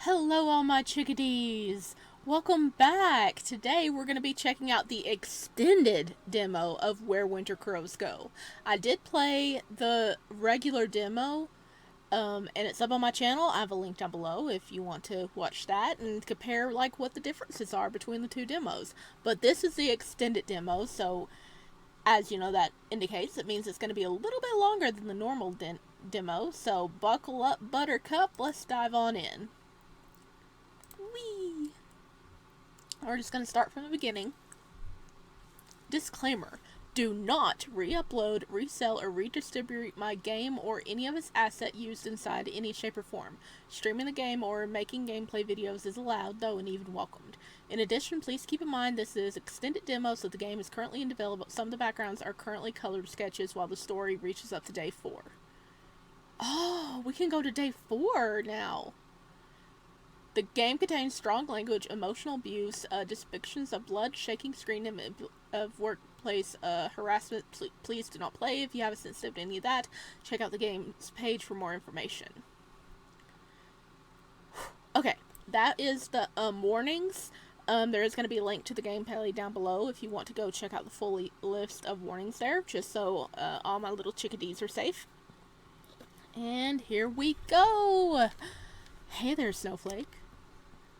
Hello, all my chickadees! Welcome back! Today we're going to be checking out the extended demo of Where Winter Crows Go. I did play the regular demo, and it's up on my channel. I have a link down below if you want to watch that and compare like what the differences are between the two demos. But this is the extended demo, so as you know that indicates, it means it's going to be a little bit longer than the normal demo. So buckle up, Buttercup. Let's dive on in. Whee! We're just going to start from the beginning. Disclaimer. Do not re-upload, resell, or redistribute my game or any of its asset used inside any shape or form. Streaming the game or making gameplay videos is allowed, though, and even welcomed. In addition, please keep in mind this is extended demo, so the game is currently in development. Some of the backgrounds are currently colored sketches while the story reaches up to day 4. Oh, we can go to day 4 now. The game contains strong language, emotional abuse, depictions of blood, shaking screen of workplace harassment. Please do not play if you have a sensitive to any of that. Check out the game's page for more information. Okay, that is the warnings. There is going to be a link to the gameplay down below if you want to go check out the full list of warnings there, just so all my little chickadees are safe. And here we go! Hey there, Snowflake.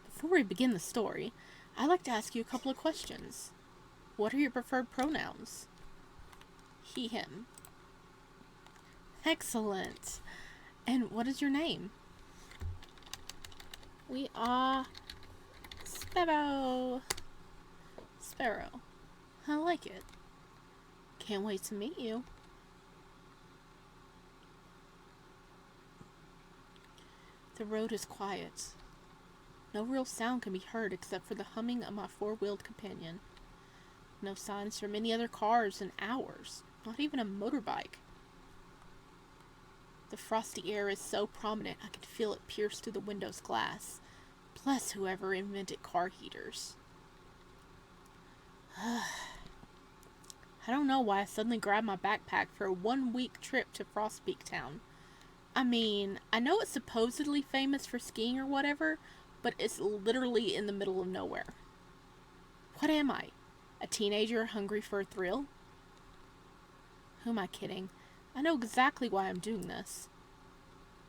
Before we begin the story, I'd like to ask you a couple of questions. What are your preferred pronouns? He, him. Excellent. And what is your name? We are Sparrow. Sparrow. I like it. Can't wait to meet you. The road is quiet. No real sound can be heard except for the humming of my four-wheeled companion. No signs from any other cars in hours, not even a motorbike. The frosty air is so prominent I can feel it pierce through the window's glass. Bless whoever invented car heaters. I don't know why I suddenly grabbed my backpack for a 1-week trip to Frostpeak Town. I mean, I know it's supposedly famous for skiing or whatever, but it's literally in the middle of nowhere. What am I? A teenager hungry for a thrill? Who am I kidding? I know exactly why I'm doing this.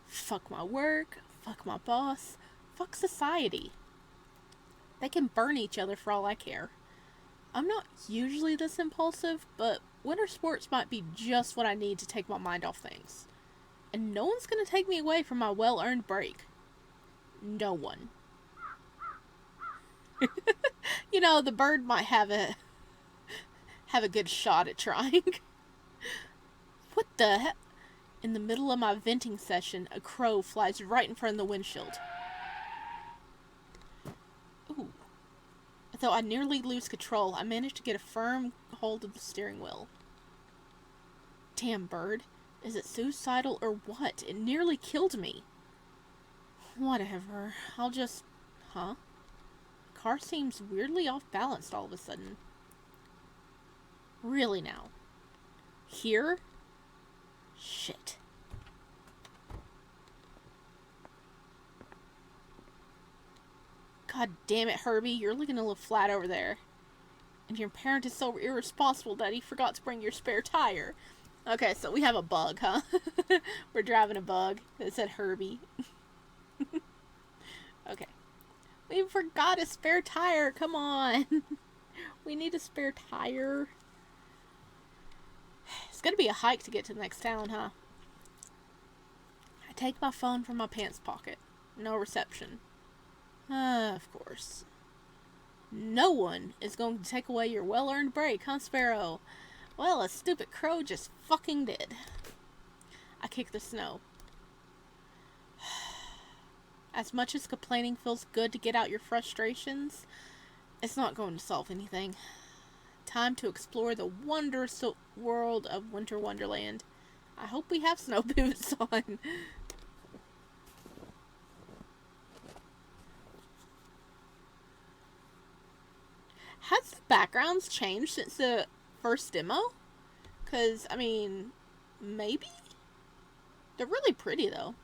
Fuck my work, fuck my boss, fuck society. They can burn each other for all I care. I'm not usually this impulsive, but winter sports might be just what I need to take my mind off things. And no one's gonna take me away from my well-earned break. No one. You know, the bird might have a good shot at trying. What the heck? In the middle of my venting session, a crow flies right in front of the windshield. Ooh. Though I nearly lose control, I managed to get a firm hold of the steering wheel. Damn bird. Is it suicidal or what? It nearly killed me. Whatever. I'll just... Huh? The car seems weirdly off-balanced all of a sudden. Really now? Here? Shit. God damn it, Herbie. You're looking a little flat over there. And your parent is so irresponsible that he forgot to bring your spare tire. Okay, so we have a bug, huh? We're driving a bug that said Herbie. Okay. We forgot a spare tire. Come on. We need a spare tire. It's gonna be a hike to get to the next town, huh? I take my phone from my pants pocket. No reception. Of course. No one is going to take away your well-earned break, huh, Sparrow? Well, a stupid crow just fucking did. I kick the snow. As much as complaining feels good to get out your frustrations, it's not going to solve anything. Time to explore the wondrous world of Winter Wonderland. I hope we have snow boots on. Has the backgrounds changed since the first demo? Because, I mean, maybe? They're really pretty, though.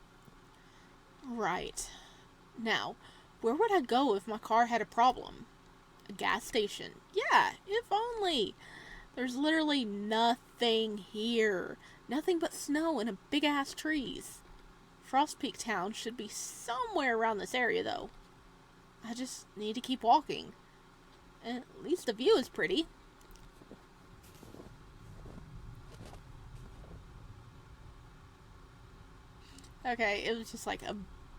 Right. Now, where would I go if my car had a problem? A gas station. Yeah, if only. There's literally nothing here. Nothing but snow and big ass trees. Frost Peak Town should be somewhere around this area, though. I just need to keep walking. At least the view is pretty. Okay, it was just like a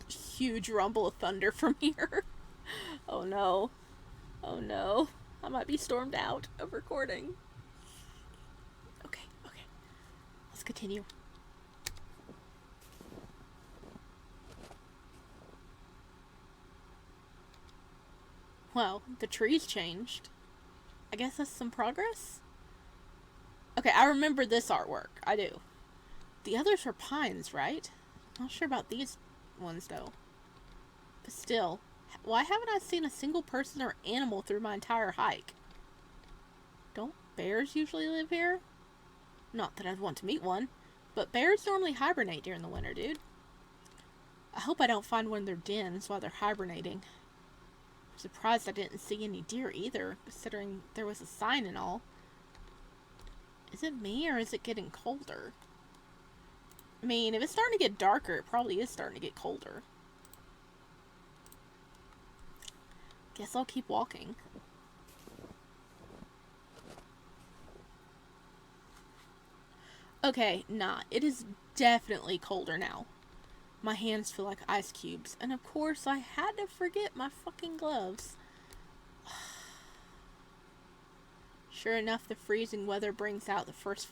huge rumble of thunder from here. Oh no. Oh no. I might be stormed out of recording. Okay, okay. Let's continue. Well, the trees changed. I guess that's some progress? Okay, I remember this artwork. I do. The others are pines, right? Not sure about these ones, though. But still, why haven't I seen a single person or animal through my entire hike? Don't bears usually live here? Not that I'd want to meet one, but bears normally hibernate during the winter, dude. I hope I don't find one of their dens while they're hibernating. I'm surprised I didn't see any deer either, considering there was a sign and all. Is it me or is it getting colder? I mean, if it's starting to get darker, it probably is starting to get colder. Guess I'll keep walking. Okay, nah, it is definitely colder now. My hands feel like ice cubes, and of course I had to forget my fucking gloves. Sure enough, the freezing weather brings out the first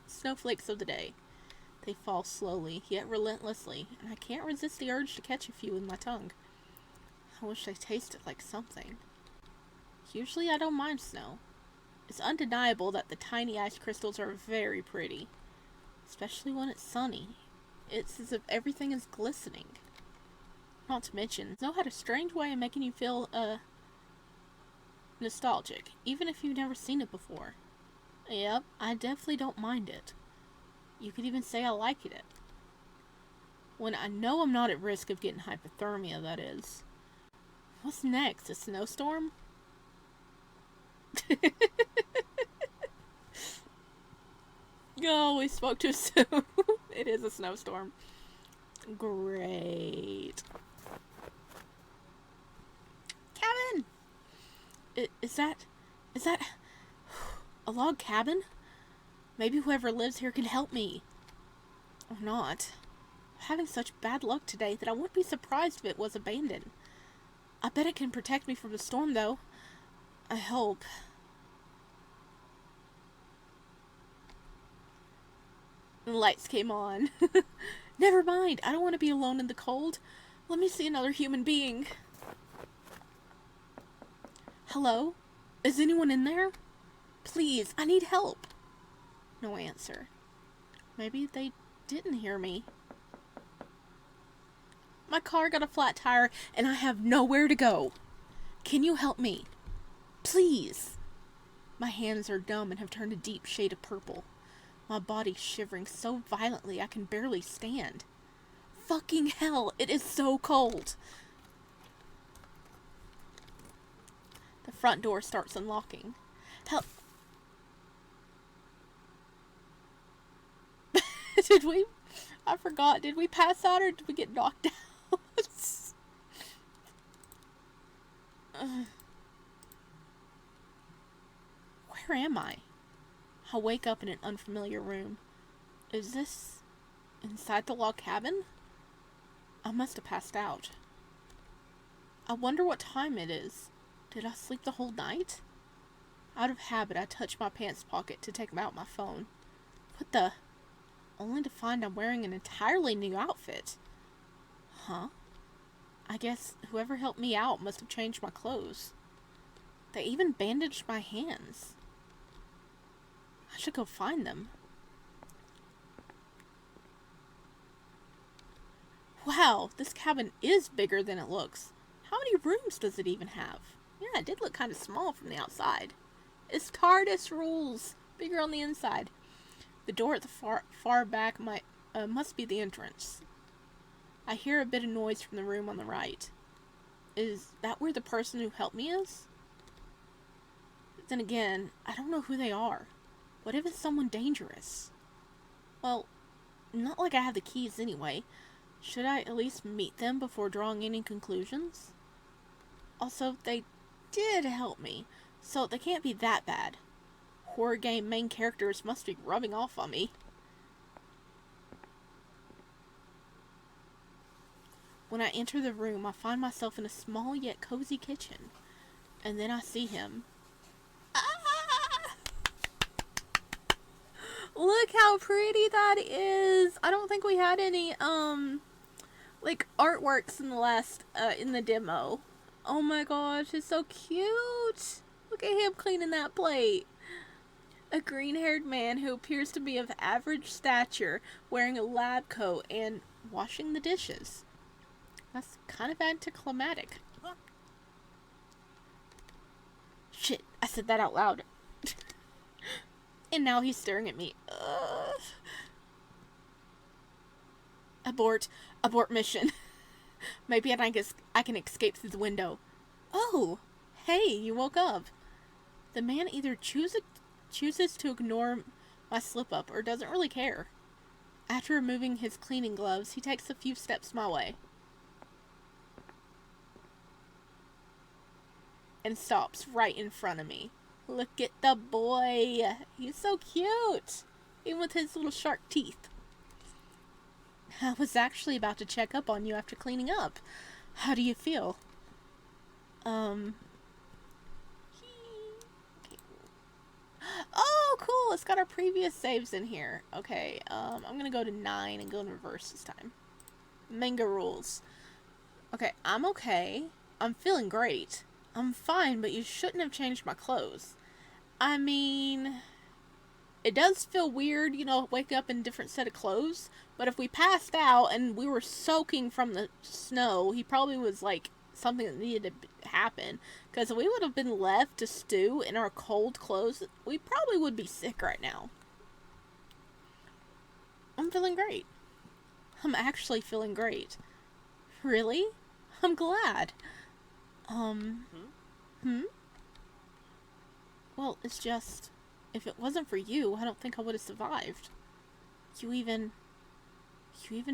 snowflakes of the day. They fall slowly, yet relentlessly, and I can't resist the urge to catch a few with my tongue. I wish they tasted like something. Usually I don't mind snow. It's undeniable that the tiny ice crystals are very pretty, especially when it's sunny. It's as if everything is glistening. Not to mention, snow had a strange way of making you feel, nostalgic, even if you've never seen it before. Yep, I definitely don't mind it. You could even say I like it. When I know I'm not at risk of getting hypothermia, that is. What's next? A snowstorm? Oh, we spoke too soon. It is a snowstorm. Great. Cabin! Is that a log cabin? Maybe whoever lives here can help me. Or not. I'm having such bad luck today that I wouldn't be surprised if it was abandoned. I bet it can protect me from the storm, though. I hope. The lights came on. Never mind, I don't want to be alone in the cold. Let me see another human being. Hello? Is anyone in there? Please, I need help. No answer. Maybe they didn't hear me. My car got a flat tire and I have nowhere to go. Can you help me? Please. My hands are numb and have turned a deep shade of purple. My body shivering so violently I can barely stand. Fucking hell, it is so cold. The front door starts unlocking. Help. I forgot, did we pass out or did we get knocked out? Where am I? I wake up in an unfamiliar room. Is this inside the log cabin? I must have passed out. I wonder what time it is. Did I sleep the whole night? Out of habit, I touch my pants pocket to take out my phone. What the? Only to find I'm wearing an entirely new outfit. Huh? I guess whoever helped me out must have changed my clothes. They even bandaged my hands. I should go find them. Wow, this cabin is bigger than it looks. How many rooms does it even have? Yeah, it did look kind of small from the outside. It's TARDIS rules. Bigger on the inside. The door at the far back must be the entrance. I hear a bit of noise from the room on the right. Is that where the person who helped me is? Then again, I don't know who they are. What if it's someone dangerous? Well, not like I have the keys anyway. Should I at least meet them before drawing any conclusions? Also, they did help me, so they can't be that bad. Horror game main characters must be rubbing off on me. When I enter the room, I find myself in a small yet cozy kitchen. And then I see him. Ah! Look how pretty that is! I don't think we had any, like, artworks in the last, in the demo. Oh my gosh, it's so cute! Look at him cleaning that plate. A green-haired man who appears to be of average stature, wearing a lab coat and washing the dishes. That's kind of anticlimactic. Shit, I said that out loud. And now he's staring at me. Abort. Abort mission. Maybe I can escape through the window. Oh, hey, you woke up. The man either chooses to ignore my slip-up or doesn't really care. After removing his cleaning gloves, he takes a few steps my way. And stops right in front of me. Look at the boy. He's so cute. Even with his little shark teeth. I was actually about to check up on you after cleaning up. How do you feel? Okay. Oh, cool. It's got our previous saves in here. Okay, I'm gonna go to 9 and go in reverse this time. Manga rules. Okay, I'm okay. I'm feeling great. I'm fine, but you shouldn't have changed my clothes. I mean, it does feel weird, you know, waking up in a different set of clothes. But if we passed out and we were soaking from the snow, he probably was like something that needed to happen. Because if we would have been left to stew in our cold clothes, we probably would be sick right now. I'm feeling great. I'm actually feeling great. Really? I'm glad. Well, it's just, if it wasn't for you, I don't think I would have survived. You even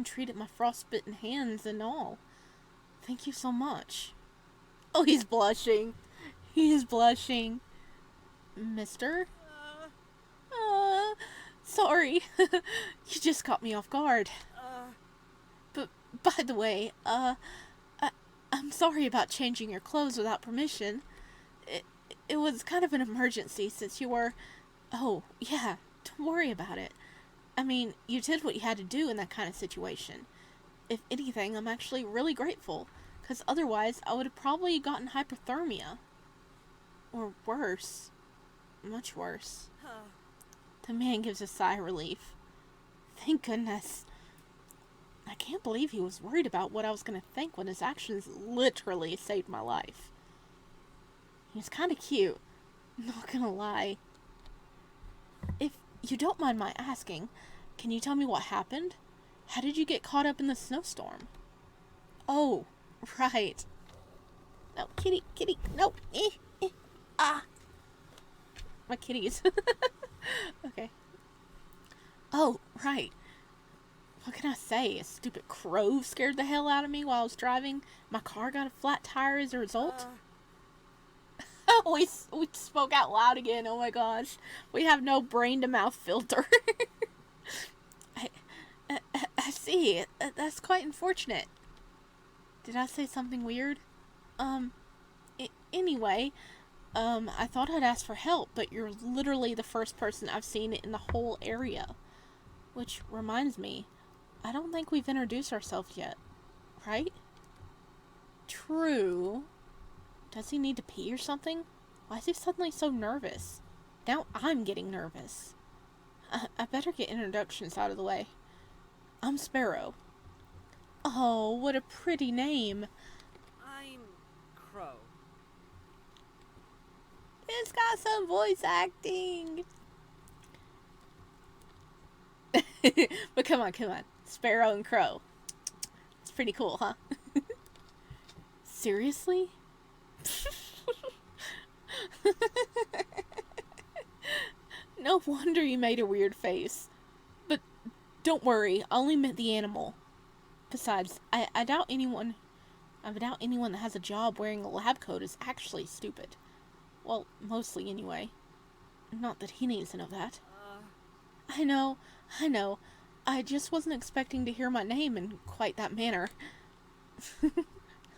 treated my frostbitten hands and all. Thank you so much. Oh, he's blushing. He's blushing. Mister? Sorry. You just caught me off guard. But, by the way, I'm sorry about changing your clothes without permission. It was kind of an emergency since you were... Oh, yeah, don't worry about it. I mean, you did what you had to do in that kind of situation. If anything, I'm actually really grateful, because otherwise I would have probably gotten hypothermia. Or worse. Much worse. The man gives a sigh of relief. Thank goodness. I can't believe he was worried about what I was going to think when his actions literally saved my life. He's kind of cute, not gonna lie. If you don't mind my asking, can you tell me what happened? How did you get caught up in the snowstorm? Oh, right. No, kitty, no. My kitties. Okay. Oh, right. What can I say? A stupid crow scared the hell out of me while I was driving. My car got a flat tire as a result. We spoke out loud again. Oh my gosh. We have no brain to mouth filter. I see. That's quite unfortunate. Did I say something weird? Anyway, I thought I'd ask for help, but you're literally the first person I've seen in the whole area. Which reminds me, I don't think we've introduced ourselves yet, right? True. Does he need to pee or something? Why is he suddenly so nervous? Now I'm getting nervous. I better get introductions out of the way. I'm Sparrow. Oh, what a pretty name. I'm Crow. It's got some voice acting. But come on. Sparrow and Crow. It's pretty cool, huh? Seriously? No wonder you made a weird face. But don't worry, I only meant the animal. Besides, I doubt anyone that has a job wearing a lab coat is actually stupid. Well, mostly anyway. Not that he needs to know that. I know, I know. I just wasn't expecting to hear my name in quite that manner.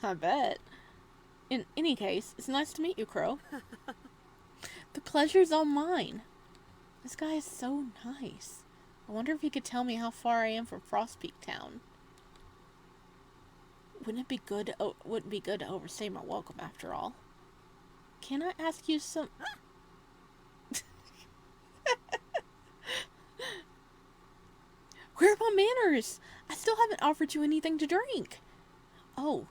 I bet. In any case, it's nice to meet you, Crow. The pleasure's all mine. This guy is so nice. I wonder if he could tell me how far I am from Frostpeak Town. Wouldn't be good to overstay my welcome after all. Can I ask you some... Where are my manners? I still haven't offered you anything to drink. Oh,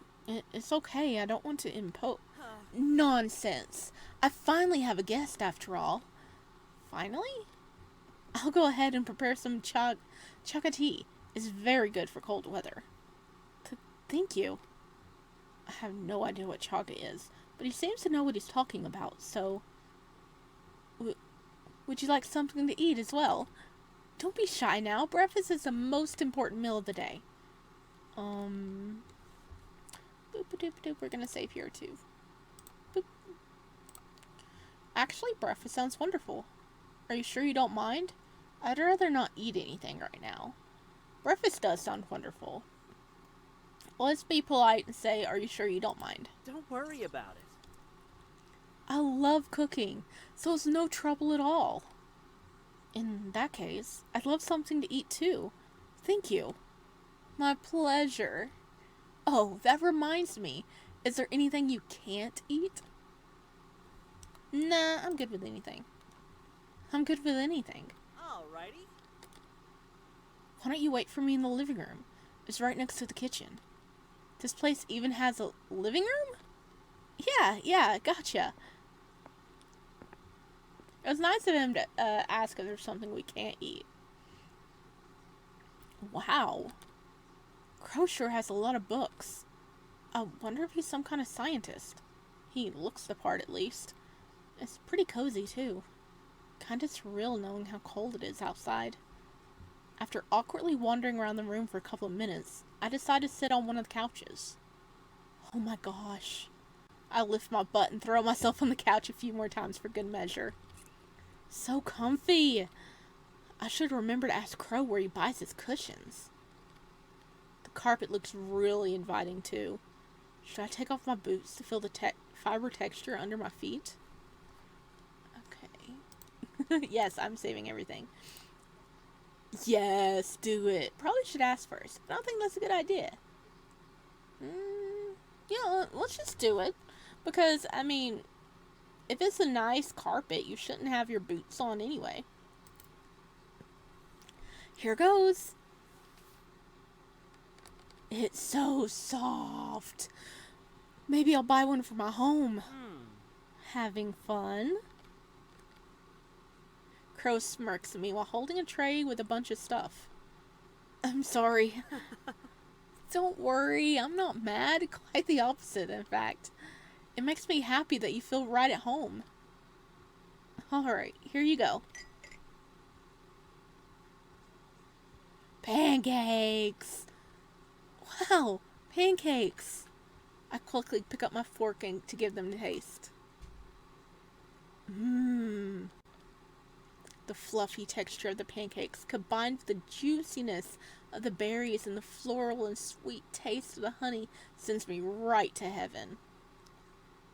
it's okay. I don't want to impose... Nonsense. I finally have a guest after all. Finally? I'll go ahead and prepare some chaga tea. It's very good for cold weather. Thank you. I have no idea what chaga is, but he seems to know what he's talking about, so... Would you like something to eat as well? Don't be shy now. Breakfast is the most important meal of the day. Boop-a-doop-a-doop. We're gonna save here, too. Boop. Actually, breakfast sounds wonderful. Are you sure you don't mind? I'd rather not eat anything right now. Breakfast does sound wonderful. Let's be polite and say, are you sure you don't mind? Don't worry about it. I love cooking, so it's no trouble at all. In that case, I'd love something to eat too. Thank you. My pleasure. Oh, that reminds me. Is there anything you can't eat? Nah, I'm good with anything. I'm good with anything. Alrighty. Why don't you wait for me in the living room? It's right next to the kitchen. This place even has a living room? Yeah, gotcha. It was nice of him to ask if there's something we can't eat. Wow. Crow sure has a lot of books. I wonder if he's some kind of scientist. He looks the part, at least. It's pretty cozy, too. Kinda surreal knowing how cold it is outside. After awkwardly wandering around the room for a couple of minutes, I decided to sit on one of the couches. Oh my gosh. I lift my butt and throw myself on the couch a few more times for good measure. So comfy. I should remember to ask Crow where he buys his cushions. The carpet looks really inviting too. Should I take off my boots to feel the fiber texture under my feet? Okay. Yes, I'm saving everything. Yes, do it. Probably should ask first. I don't think that's a good idea. Yeah, let's just do it. Because, I mean, if it's a nice carpet, you shouldn't have your boots on anyway. Here goes. It's so soft. Maybe I'll buy one for my home. Having fun? Crow smirks at me while holding a tray with a bunch of stuff. I'm sorry. Don't worry, I'm not mad. Quite the opposite, in fact. It makes me happy that you feel right at home. Alright, here you go. Pancakes! Wow, pancakes! I quickly pick up my fork to give them a taste. The fluffy texture of the pancakes, combined with the juiciness of the berries and the floral and sweet taste of the honey, sends me right to heaven.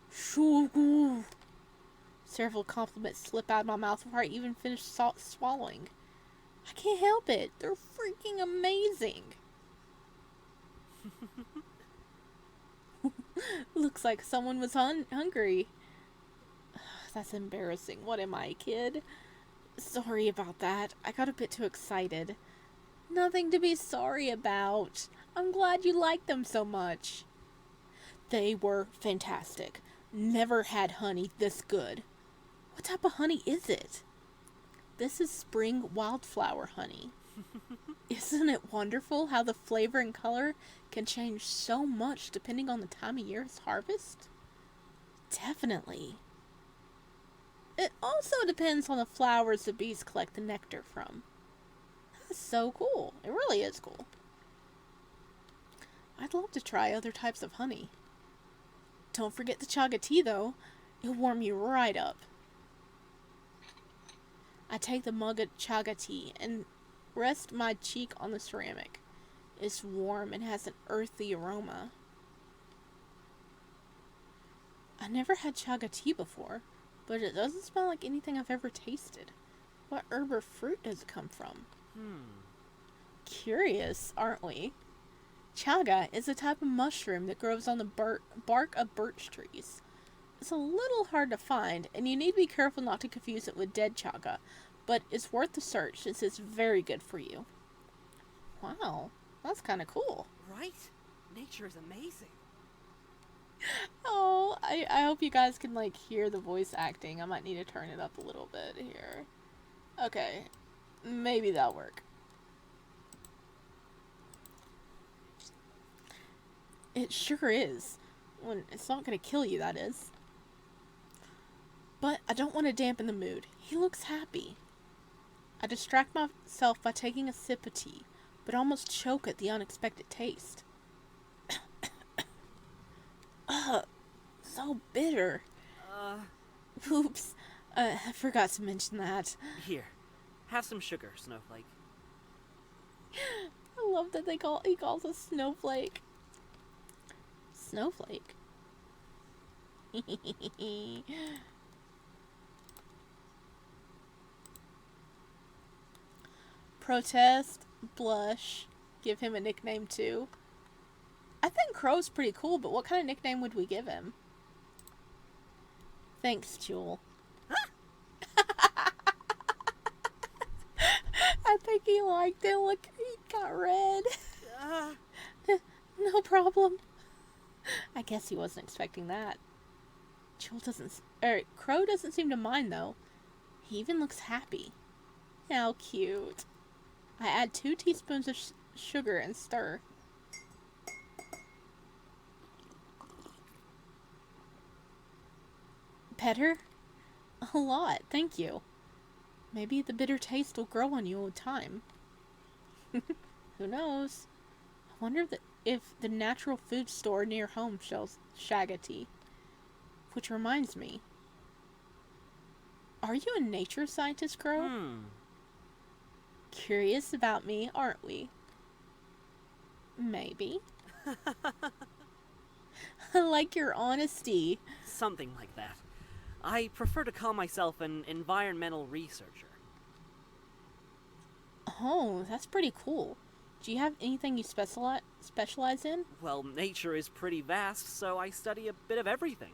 So good. Several compliments slip out of my mouth before I even finish swallowing. I can't help it. They're freaking amazing. Looks like someone was hungry. That's embarrassing. What am I, a kid? Sorry about that. I got a bit too excited. Nothing to be sorry about. I'm glad you liked them so much. They were fantastic. Never had honey this good. What type of honey is it? This is spring wildflower honey. Isn't it wonderful how the flavor and color can change so much depending on the time of year it's harvest? Definitely. It also depends on the flowers the bees collect the nectar from. That's so cool. It really is cool. I'd love to try other types of honey. Don't forget the chaga tea, though. It'll warm you right up. I take the mug of chaga tea and rest my cheek on the ceramic. It's warm and has an earthy aroma. I never had chaga tea before, but it doesn't smell like anything I've ever tasted. What herb or fruit does it come from? Curious, aren't we? Chaga is a type of mushroom that grows on the bark of birch trees. It's a little hard to find, and you need to be careful not to confuse it with dead chaga, but it's worth the search since it's very good for you. Wow, that's kind of cool. Right? Nature is amazing. Oh, I hope you guys can, hear the voice acting. I might need to turn it up a little bit here. Okay, maybe that'll work. It sure is. When it's not going to kill you, that is. But I don't want to dampen the mood. He looks happy. I distract myself by taking a sip of tea, but almost choke at the unexpected taste. Ugh, so bitter. Oops, I forgot to mention that. Here, have some sugar, Snowflake. I love that he calls us Snowflake. Snowflake. Protest, blush, give him a nickname too. I think Crow's pretty cool, but what kind of nickname would we give him? Thanks, Jewel. I think he liked it. Look, he got red. No problem. I guess he wasn't expecting that. Crow doesn't seem to mind, though. He even looks happy. How cute. I add 2 teaspoons of sugar and stir. Better? A lot, thank you. Maybe the bitter taste will grow on you with time. Who knows? I wonder if the natural food store near home sells chaga tea. Which reminds me. Are you a nature scientist, Crow? Curious about me, aren't we? Maybe. I like your honesty. Something like that. I prefer to call myself an environmental researcher. Oh, that's pretty cool. Do you have anything you specialize in? Well, nature is pretty vast, so I study a bit of everything.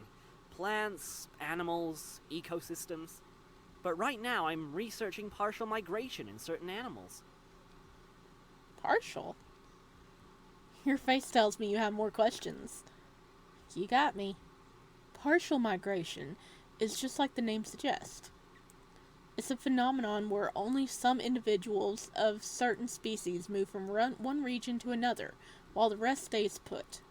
Plants, animals, ecosystems. But right now I'm researching partial migration in certain animals. Partial? Your face tells me you have more questions. You got me. Partial migration is just like the name suggests. It's a phenomenon where only some individuals of certain species move from one region to another, while the rest stays put.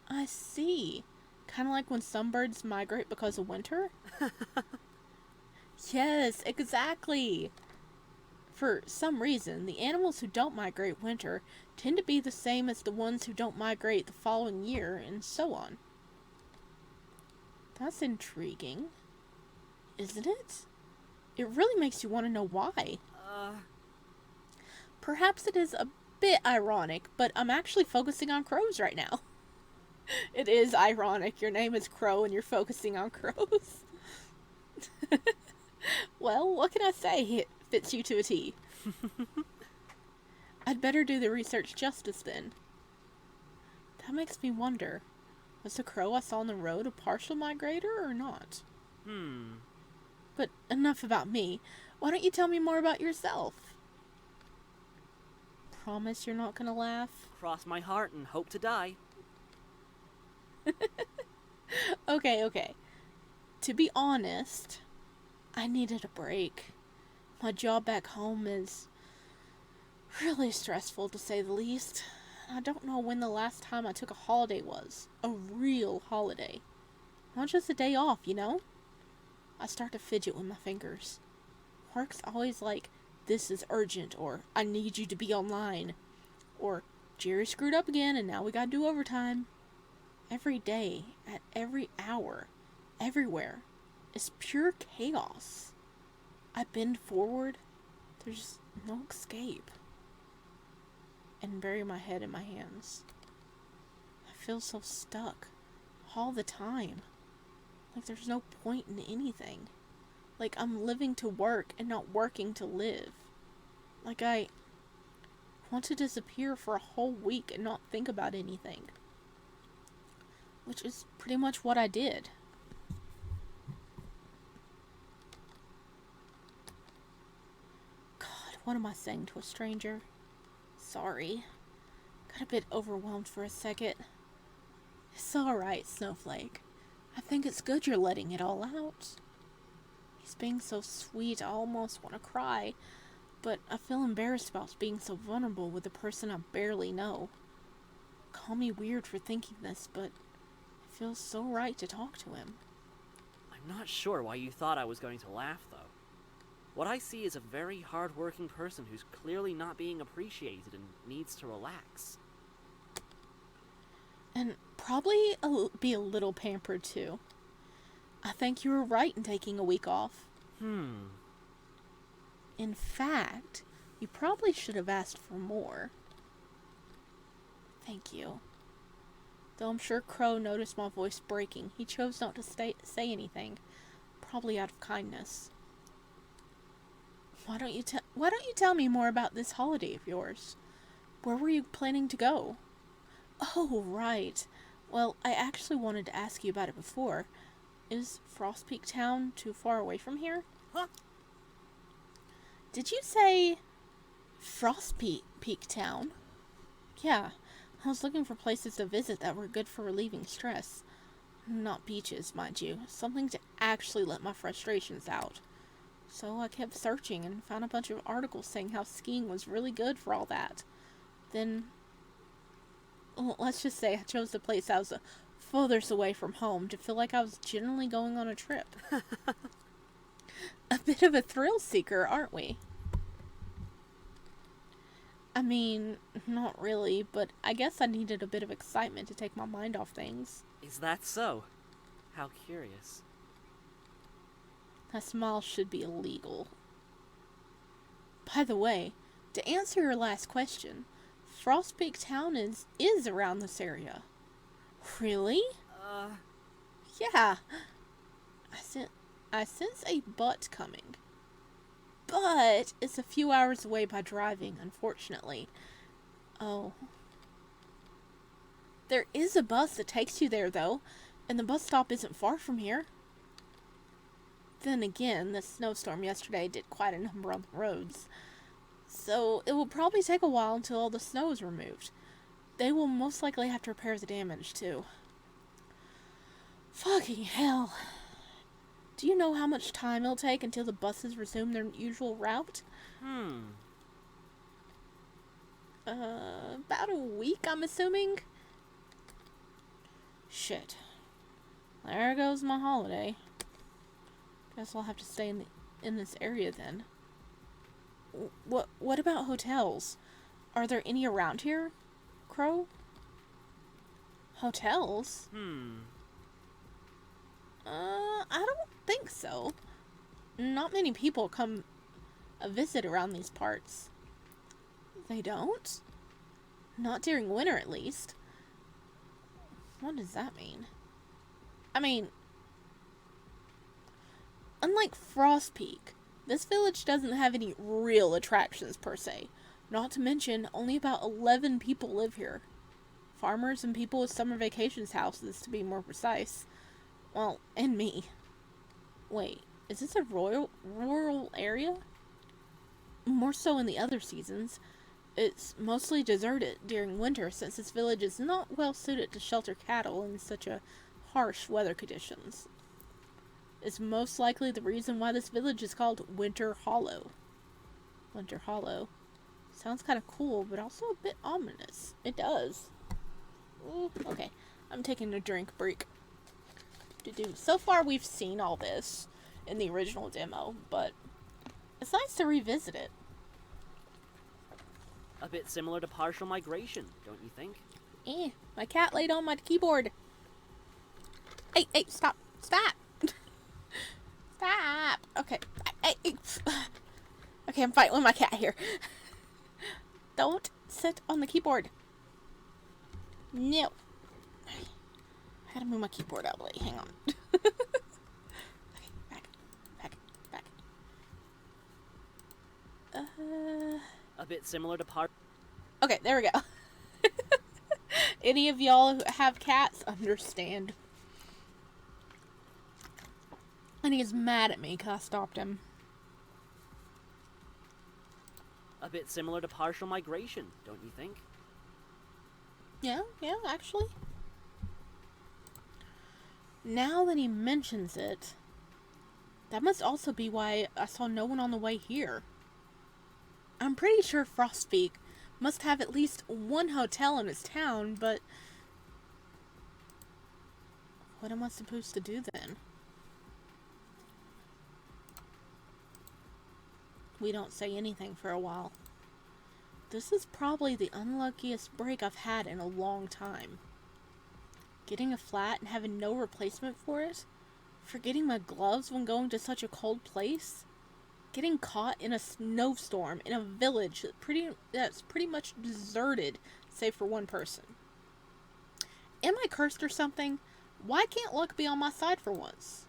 I see. Kind of like when some birds migrate because of winter? Yes, exactly. For some reason, the animals who don't migrate winter tend to be the same as the ones who don't migrate the following year, and so on. That's intriguing. Isn't it? It really makes you want to know why. Perhaps it is a bit ironic, but I'm actually focusing on crows right now. It is ironic. Your name is Crow and you're focusing on crows. Well, what can I say? It fits you to a T. I'd better do the research justice then. That makes me wonder. Was the crow I saw on the road a partial migrator or not? But enough about me. Why don't you tell me more about yourself? Promise you're not gonna laugh? Cross my heart and hope to die. Okay. To be honest, I needed a break. My job back home is Really stressful, to say the least. I don't know when the last time I took a holiday was. A real holiday. Not just a day off, you know? I start to fidget with my fingers. Work's always like, this is urgent, or I need you to be online, or Jerry screwed up again and now we gotta do overtime. Every day, at every hour, everywhere, is pure chaos. I bend forward, there's no escape, and bury my head in my hands. I feel so stuck, all the time. Like there's no point in anything. Like I'm living to work and not working to live. Like I want to disappear for a whole week and not think about anything. Which is pretty much what I did. God, what am I saying to a stranger? Sorry. Got a bit overwhelmed for a second. It's alright, Snowflake. I think it's good you're letting it all out. He's being so sweet, I almost want to cry, but I feel embarrassed about being so vulnerable with a person I barely know. Call me weird for thinking this, but it feels so right to talk to him. I'm not sure why you thought I was going to laugh, though. What I see is a very hard-working person who's clearly not being appreciated and needs to relax. And probably be a little pampered, too. I think you were right in taking a week off. In fact, you probably should have asked for more. Thank you. Though I'm sure Crow noticed my voice breaking, he chose not to say anything, probably out of kindness. Why don't you tell me more about this holiday of yours? Where were you planning to go? Oh, right. Well, I actually wanted to ask you about it before. Is Frost Peak Town too far away from here? Huh? Did you say Frost Peak Town? Yeah, I was looking for places to visit that were good for relieving stress. Not beaches, mind you. Something to actually let my frustrations out. So I kept searching and found a bunch of articles saying how skiing was really good for all that. Then, well, let's just say I chose the place that was the furthest away from home to feel like I was genuinely going on a trip. A bit of a thrill seeker, aren't we? I mean, not really, but I guess I needed a bit of excitement to take my mind off things. Is that so? How curious. That smile should be illegal. By the way, to answer your last question, Frost Peak Town is around this area. Really? Yeah. I sense a but coming. But it's a few hours away by driving, unfortunately. Oh. There is a bus that takes you there, though, and the bus stop isn't far from here. Then again, the snowstorm yesterday did quite a number on the roads. So it will probably take a while until all the snow is removed. They will most likely have to repair the damage, too. Fucking hell. Do you know how much time it'll take until the buses resume their usual route? About a week, I'm assuming? Shit. There goes my holiday. Guess I'll have to stay in this area then. What about hotels? Are there any around here, Crow? Hotels? I don't think so. Not many people come visit around these parts. They don't? Not during winter, at least. What does that mean? I mean, unlike Frost Peak, this village doesn't have any real attractions per se. Not to mention, only about 11 people live here. Farmers and people with summer vacations houses, to be more precise. Well, and me. Wait, is this a rural area? More so in the other seasons. It's mostly deserted during winter since this village is not well suited to shelter cattle in such a harsh weather conditions. It's most likely the reason why this village is called Winter Hollow. Winter Hollow. Sounds kind of cool, but also a bit ominous. It does. Okay, I'm taking a drink break. So far, we've seen all this in the original demo, but it's nice to revisit it. A bit similar to partial migration, don't you think? My cat laid on my keyboard. Hey, stop. Stop. Stop. Okay. Hey. Okay, I'm fighting with my cat here. Don't sit on the keyboard. No. I gotta move my keyboard out of the way. Hang on. Okay, back. A bit similar to Okay, there we go. Any of y'all who have cats understand. And he's mad at me because I stopped him. A bit similar to partial migration, don't you think? Yeah, actually. Now that he mentions it, that must also be why I saw no one on the way here. I'm pretty sure Frostpeak must have at least one hotel in its town, but what am I supposed to do then? We don't say anything for a while. This is probably the unluckiest break I've had in a long time. Getting a flat and having no replacement for it? Forgetting my gloves when going to such a cold place? Getting caught in a snowstorm in a village that's pretty much deserted, save for one person. Am I cursed or something? Why can't luck be on my side for once?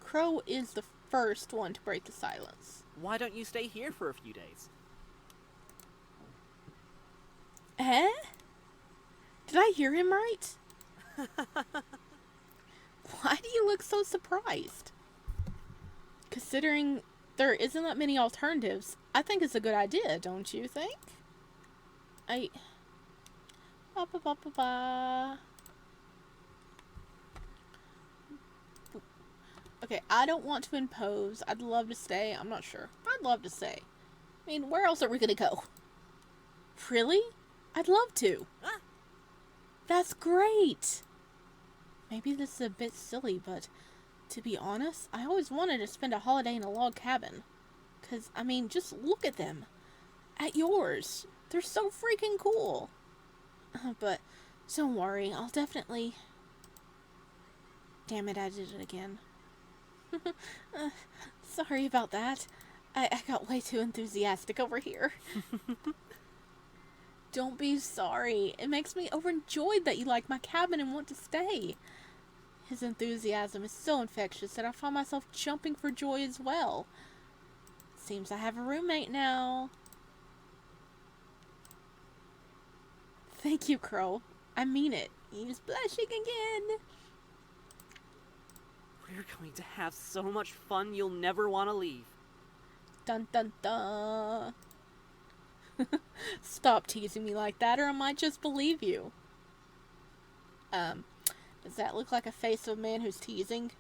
Crow is the first one to break the silence. Why don't you stay here for a few days? Eh? Did I hear him right? Why do you look so surprised? Considering there isn't that many alternatives, I think it's a good idea, don't you think? Okay, I don't want to impose. I'd love to stay. I'm not sure. I'd love to stay. I mean, where else are we gonna go? Really? I'd love to. Ah. That's great. Maybe this is a bit silly, but to be honest, I always wanted to spend a holiday in a log cabin. 'Cause, I mean, just look at them. At yours. They're so freaking cool. But don't worry, I'll definitely... Damn it, I did it again. Sorry about that. I got way too enthusiastic over here. Don't be sorry. It makes me overjoyed that you like my cabin and want to stay. His enthusiasm is so infectious that I find myself jumping for joy as well. Seems I have a roommate now. Thank you, Crow. I mean it. He's blushing again. We're going to have so much fun you'll never want to leave. Dun dun dun. Stop teasing me like that or I might just believe you. Does that look like a face of a man who's teasing?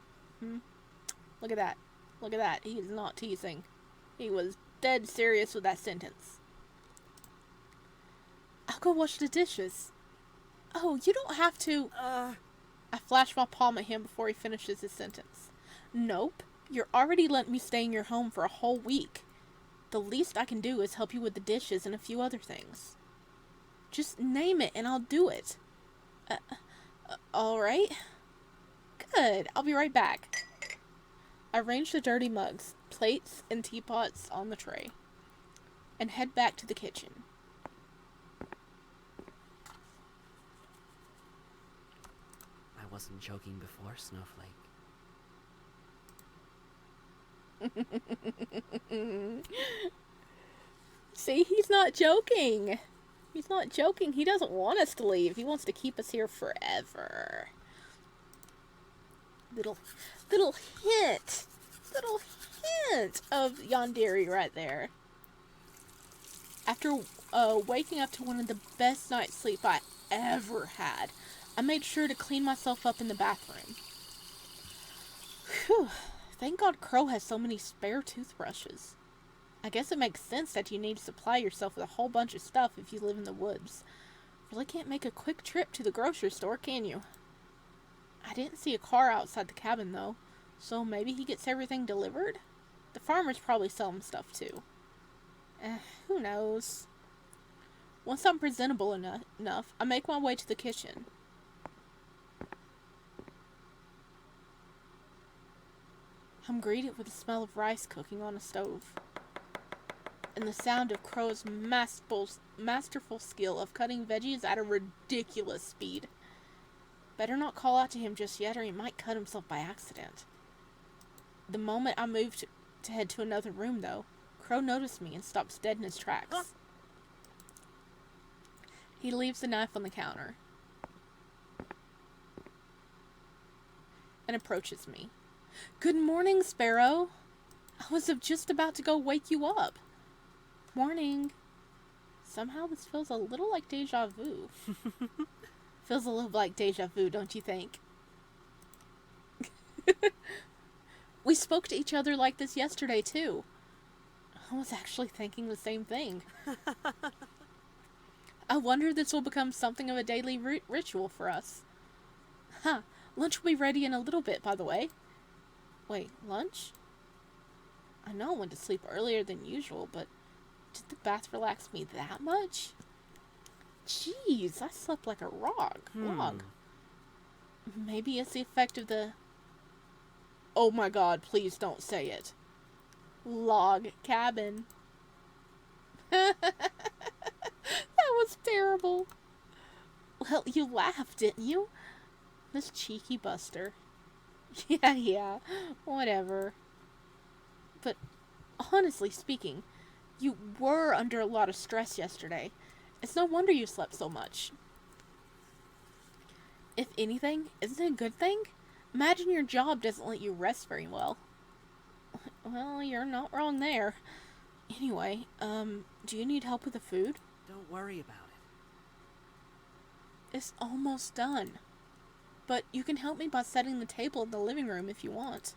Look at that. Look at that. He is not teasing. He was dead serious with that sentence. I'll go wash the dishes. Oh, you don't have to... I flashed my palm at him before he finishes his sentence. Nope. You're already letting me stay in your home for a whole week. The least I can do is help you with the dishes and a few other things. Just name it and I'll do it. Alright. Good. I'll be right back. I arrange the dirty mugs, plates, and teapots on the tray, and head back to the kitchen. I wasn't joking before, Snowflake. See, he's not joking. He's not joking. He doesn't want us to leave. He wants to keep us here forever. Little hint. Little hint of Yandere right there. After waking up to one of the best night's sleep I ever had, I made sure to clean myself up in the bathroom. Whew. Thank God Crow has so many spare toothbrushes. I guess it makes sense that you need to supply yourself with a whole bunch of stuff if you live in the woods. Really can't make a quick trip to the grocery store, can you? I didn't see a car outside the cabin, though, so maybe he gets everything delivered? The farmers probably sell him stuff, too. Who knows? Once I'm presentable enough, I make my way to the kitchen. I'm greeted with the smell of rice cooking on a stove, and the sound of Crow's masterful skill of cutting veggies at a ridiculous speed. Better not call out to him just yet, or he might cut himself by accident. The moment I moved to head to another room, though, Crow noticed me and stops dead in his tracks. Huh? He leaves the knife on the counter and approaches me. Good morning, Sparrow. I was just about to go wake you up. Morning. Somehow this feels a little like deja vu. Feels a little like deja vu, don't you think? We spoke to each other like this yesterday, too. I was actually thinking the same thing. I wonder if this will become something of a daily ritual for us. Huh. Lunch will be ready in a little bit, by the way. Wait, lunch? I know I went to sleep earlier than usual, but did the bath relax me that much? Jeez, I slept like a log. Maybe it's the effect of the... Oh my god, please don't say it. Log cabin. That was terrible. Well, you laughed, didn't you? This cheeky buster. Yeah, whatever. But honestly speaking, you were under a lot of stress yesterday. It's no wonder you slept so much. If anything, isn't it a good thing? Imagine your job doesn't let you rest very well. Well, you're not wrong there. Anyway, do you need help with the food? Don't worry about it. It's almost done. But you can help me by setting the table in the living room if you want.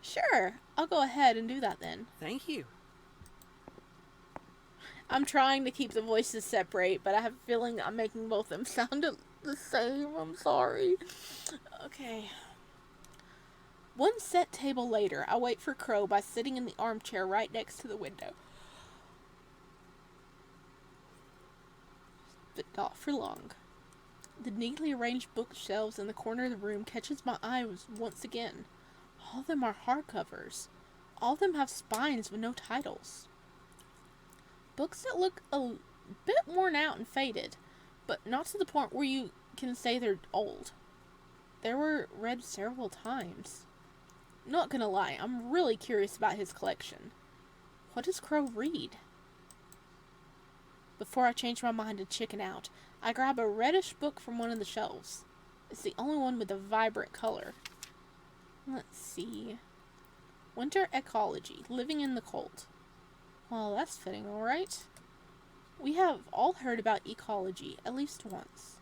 Sure, I'll go ahead and do that then. Thank you. I'm trying to keep the voices separate, but I have a feeling I'm making both of them sound the same. I'm sorry. Okay. One set table later, I wait for Crow by sitting in the armchair right next to the window. But not for long. The neatly arranged bookshelves in the corner of the room catches my eye once again. All of them are hardcovers. All of them have spines with no titles. Books that look a bit worn out and faded, but not to the point where you can say they're old. They were read several times. Not gonna lie, I'm really curious about his collection. What does Crow read? Before I change my mind and chicken out, I grab a reddish book from one of the shelves. It's the only one with a vibrant color. Let's see. Winter Ecology, Living in the Cold. Well, that's fitting, alright. We have all heard about ecology, at least once.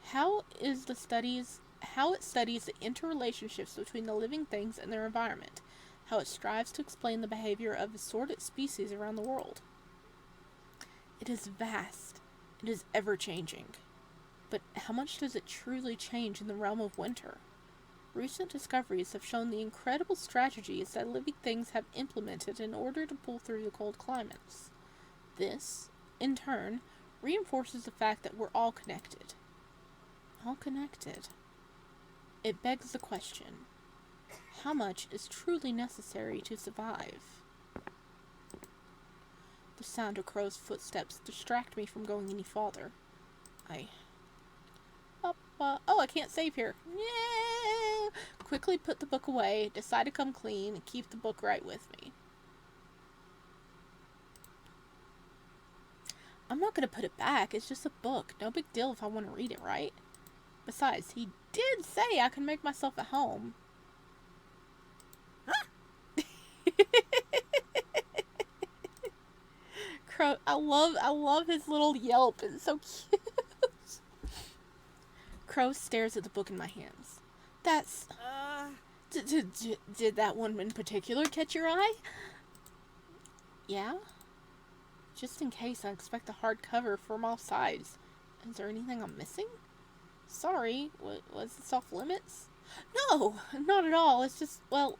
How it studies the interrelationships between the living things and their environment. How it strives to explain the behavior of assorted species around the world. It is vast. It is ever-changing. But how much does it truly change in the realm of winter? Recent discoveries have shown the incredible strategies that living things have implemented in order to pull through the cold climates. This, in turn, reinforces the fact that we're all connected. All connected. It begs the question, how much is truly necessary to survive? The sound of Crow's footsteps distract me from going any farther. I can't save here. Yeah. Quickly put the book away, decide to come clean, and keep the book right with me. I'm not going to put it back, it's just a book. No big deal if I want to read it, right? Besides, he did say I can make myself at home. Crow, I love his little yelp. It's so cute. Crow stares at the book in my hands. That's... Did that one in particular catch your eye? Yeah? Just in case, I expect a hardcover from all sides. Is there anything I'm missing? Sorry, was this off limits? No, not at all. It's just, well,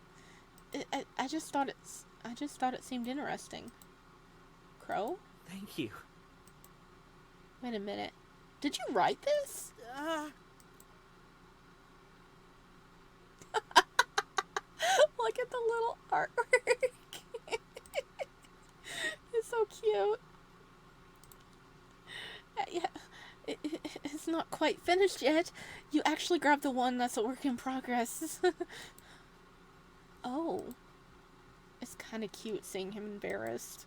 I just thought it seemed interesting. Crow? Thank you. Wait a minute. Did you write this? Uh, Look at the little artwork. It's so cute. Yeah, it's not quite finished yet. You actually grabbed the one that's a work in progress. Oh. It's kind of cute seeing him embarrassed.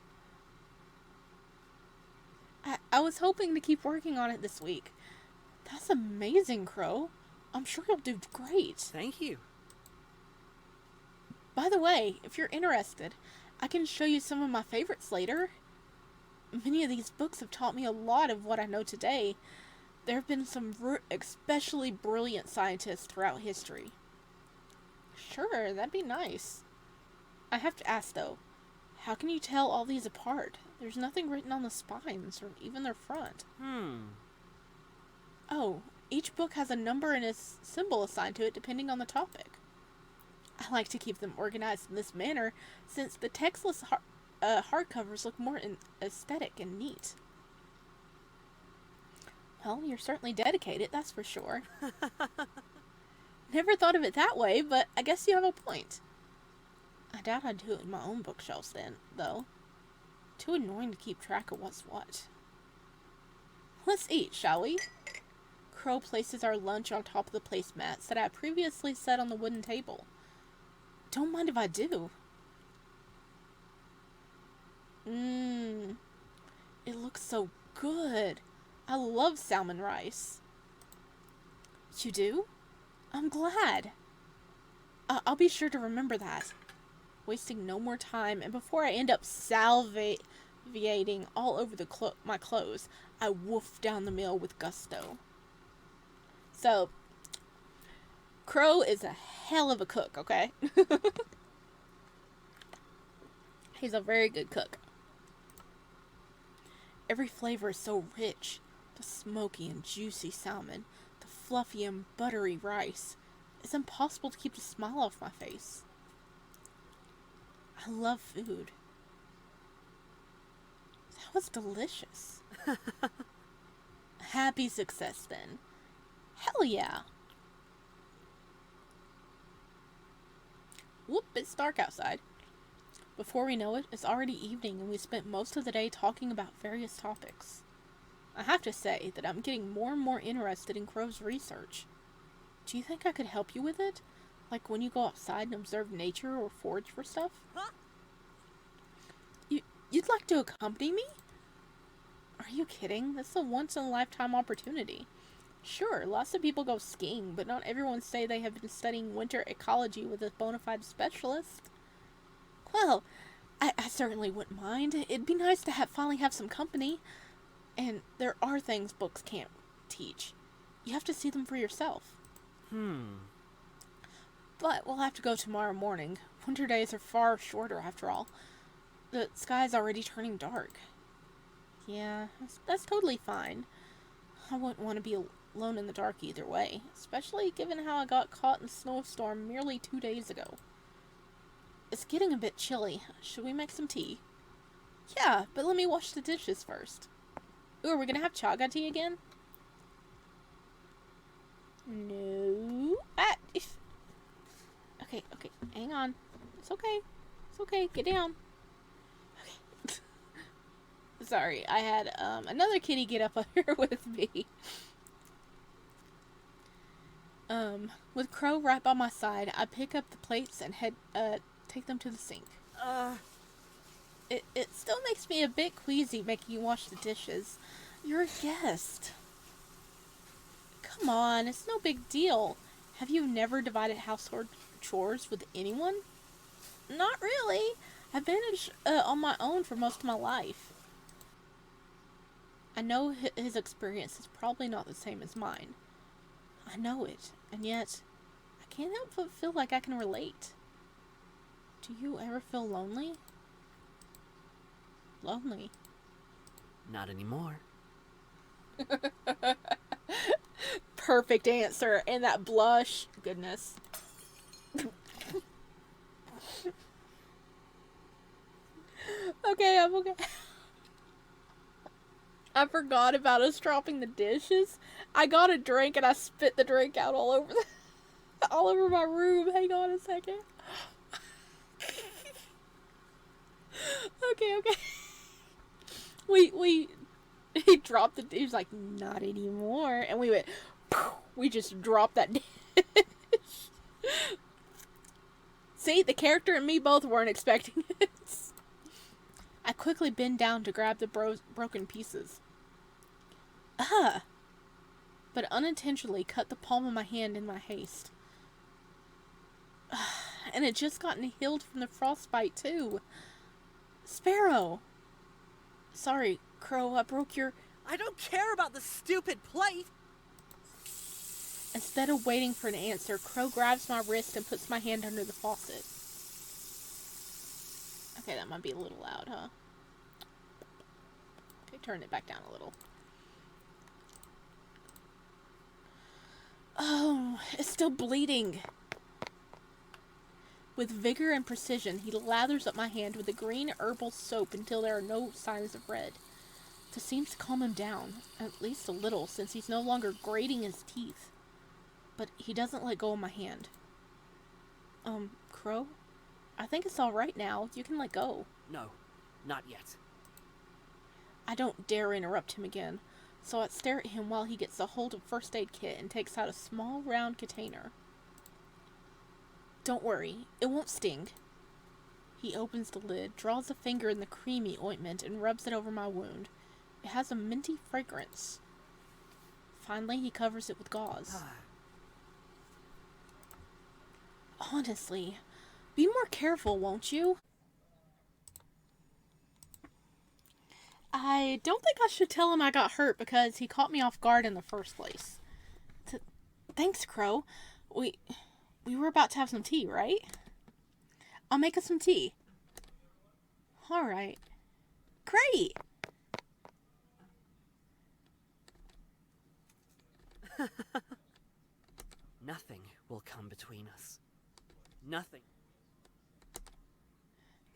I was hoping to keep working on it this week. That's amazing, Crow. I'm sure you'll do great. Thank you. By the way, if you're interested, I can show you some of my favorites later. Many of these books have taught me a lot of what I know today. There have been some especially brilliant scientists throughout history. Sure, that'd be nice. I have to ask though, how can you tell all these apart? There's nothing written on the spines or even their front. Oh, each book has a number and a symbol assigned to it depending on the topic. I like to keep them organized in this manner since the textless hardcovers look more aesthetic and neat. Well, you're certainly dedicated, that's for sure. Never thought of it that way, but I guess you have a point. I doubt I'd do it in my own bookshelves then, though. Too annoying to keep track of what's what. Let's eat, shall we? Crow places our lunch on top of the placemats that I had previously set on the wooden table. Don't mind if I do. It looks so good. I love salmon rice. You do? I'm glad. I'll be sure to remember that. Wasting no more time, and before I end up salvating all over my clothes, I woof down the meal with gusto. So, Crow is a hell of a cook, okay? He's a very good cook. Every flavor is so rich. The smoky and juicy salmon, the fluffy and buttery rice. It's impossible to keep the smile off my face. I love food. That was delicious. Happy success then. Hell yeah. Whoop, it's dark outside. Before we know it, it's already evening and we spent most of the day talking about various topics. I have to say that I'm getting more and more interested in Crow's research. Do you think I could help you with it? Like when you go outside and observe nature or forage for stuff? Huh? You'd like to accompany me? Are you kidding? This is a once-in-a-lifetime opportunity. Sure, lots of people go skiing, but not everyone say they have been studying winter ecology with a bona fide specialist. Well, I certainly wouldn't mind. It'd be nice to finally have some company. And there are things books can't teach. You have to see them for yourself. But we'll have to go tomorrow morning. Winter days are far shorter after all. The sky's already turning dark. Yeah, that's totally fine. I wouldn't want to be alone in the dark either way, especially given how I got caught in a snowstorm merely 2 days ago. It's getting a bit chilly. Should we make some tea? Yeah, but let me wash the dishes first. Ooh, are we gonna have chaga tea again? No. Okay, hang on. It's okay, get down. Okay. Sorry, I had another kitty get up here with me. With Crow right by my side, I pick up the plates and take them to the sink. It still makes me a bit queasy making you wash the dishes. You're a guest. Come on, it's no big deal. Have you never divided household chores with anyone? Not really. I've been on my own for most of my life. I know his experience is probably not the same as mine. I know it, and yet I can't help but feel like I can relate. Do you ever feel lonely? Lonely. Not anymore. Perfect answer. And that blush. Goodness. Okay, I'm okay. I forgot about us dropping the dishes. I got a drink and I spit the drink out all over all over my room. Hang on a second. Okay. We he dropped the dish. He was like, not anymore, and we went. We just dropped that dish. See, the character and me both weren't expecting it. I quickly bend down to grab the broken pieces. But unintentionally cut the palm of my hand in my haste. And it just gotten healed from the frostbite, too. Sparrow. Sorry, Crow, I broke your... I don't care about the stupid plate! Instead of waiting for an answer, Crow grabs my wrist and puts my hand under the faucet. Okay, that might be a little loud, huh? Okay, turn it back down a little. Oh, it's still bleeding. With vigor and precision, he lathers up my hand with a green herbal soap until there are no signs of red. This seems to calm him down, at least a little, since he's no longer grating his teeth. But he doesn't let go of my hand. Crow? I think it's alright now. You can let go. No, not yet. I don't dare interrupt him again, so I stare at him while he gets a hold of first aid kit and takes out a small round container. Don't worry, it won't sting. He opens the lid, draws a finger in the creamy ointment, and rubs it over my wound. It has a minty fragrance. Finally, he covers it with gauze. Honestly, be more careful, won't you? I don't think I should tell him I got hurt because he caught me off guard in the first place. Thanks, Crow. We were about to have some tea, right? I'll make us some tea. Alright. Great! Nothing will come between us. Nothing.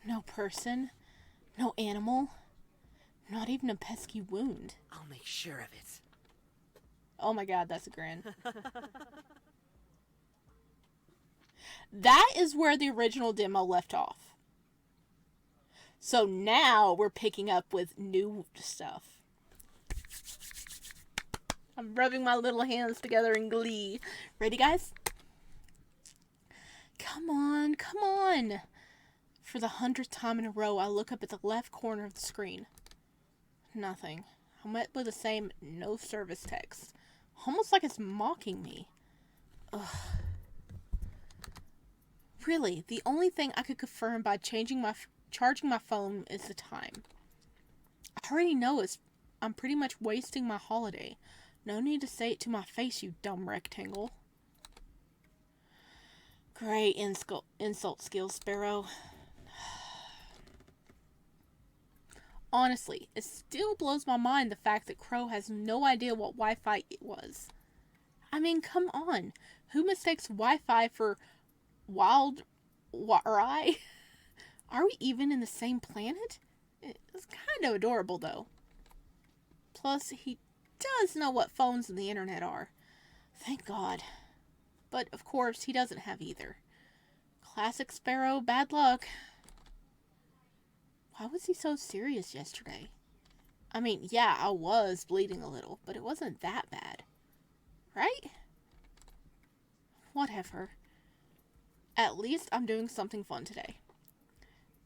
No person. No animal. Not even a pesky wound. I'll make sure of it. Oh my god, that's a grin. That is where the original demo left off. So now we're picking up with new stuff. I'm rubbing my little hands together in glee. Ready, guys? Come on, come on. For the 100th time in a row, I look up at the left corner of the screen. Nothing. I'm met with the same no service text. Almost like it's mocking me. Ugh. Really, the only thing I could confirm by charging my phone is the time. I already know I'm pretty much wasting my holiday. No need to say it to my face, you dumb rectangle. Great insult skills, Sparrow. Honestly, it still blows my mind the fact that Crow has no idea what Wi-Fi was. I mean, come on. Who mistakes Wi-Fi for wild rye? Are we even in the same planet? It's kind of adorable, though. Plus, he does know what phones and the internet are. Thank God. But, of course, he doesn't have either. Classic Sparrow, bad luck. Why was he so serious yesterday? I mean, yeah, I was bleeding a little, but it wasn't that bad. Right? Whatever. At least I'm doing something fun today.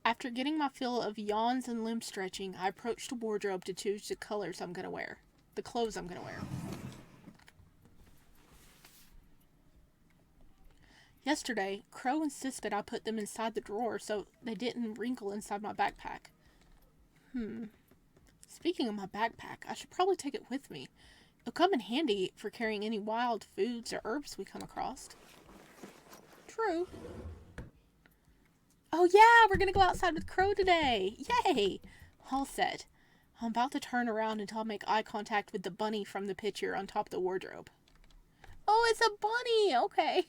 After getting my fill of yawns and limb stretching, I approached the wardrobe to choose the clothes I'm gonna wear. Yesterday, Crow insisted I put them inside the drawer so they didn't wrinkle inside my backpack. Speaking of my backpack, I should probably take it with me. It'll come in handy for carrying any wild foods or herbs we come across. True. Oh yeah, we're gonna go outside with Crow today. Yay! All set. I'm about to turn around until I make eye contact with the bunny from the picture on top of the wardrobe. Oh, it's a bunny! Okay.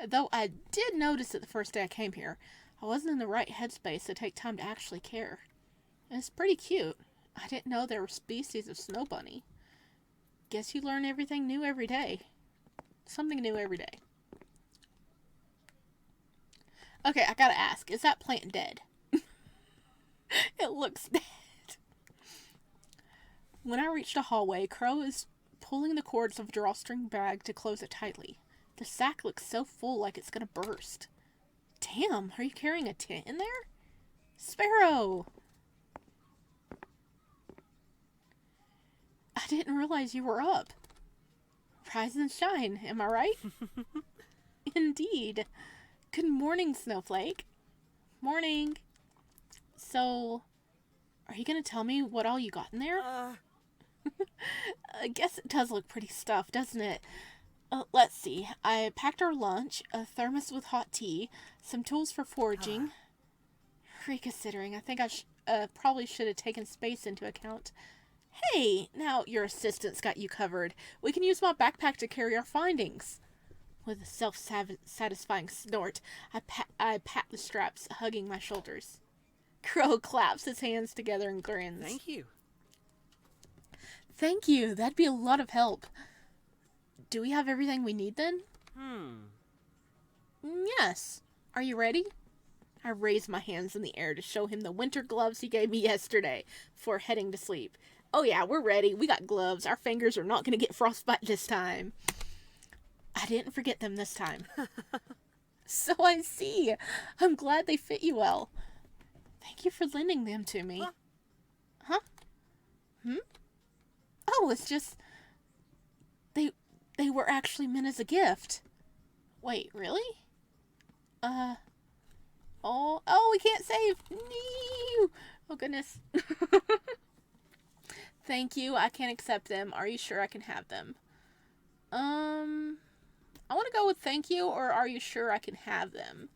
Though I did notice it the first day I came here, I wasn't in the right headspace to take time to actually care. And it's pretty cute. I didn't know there were species of snow bunny. Guess you learn everything new every day. Something new every day. Okay, I gotta ask, is that plant dead? It looks dead. When I reached a hallway, Crow is pulling the cords of a drawstring bag to close it tightly. The sack looks so full like it's gonna burst. Damn, are you carrying a tent in there? Sparrow! I didn't realize you were up. Rise and shine, am I right? Indeed. Good morning, Snowflake. Morning. So, are you gonna tell me what all you got in there? I guess it does look pretty stuffed, doesn't it? Let's see. I packed our lunch, a thermos with hot tea, some tools for foraging. Reconsidering, I think I probably should have taken space into account. Hey, now your assistant's got you covered. We can use my backpack to carry our findings. With a self-satisfying snort, I pat the straps, hugging my shoulders. Crow claps his hands together and grins. Thank you. Thank you. That'd be a lot of help. Do we have everything we need then? Yes. Are you ready? I raised my hands in the air to show him the winter gloves he gave me yesterday before heading to sleep. Oh yeah, we're ready. We got gloves. Our fingers are not going to get frostbite this time. I didn't forget them this time. So I see. I'm glad they fit you well. Thank you for lending them to me. Huh? Oh, it's just... They were actually meant as a gift. Wait, really? Oh, we can't save. No. Oh, goodness. Thank you. I can't accept them. Are you sure I can have them? I want to go with thank you, or are you sure I can have them?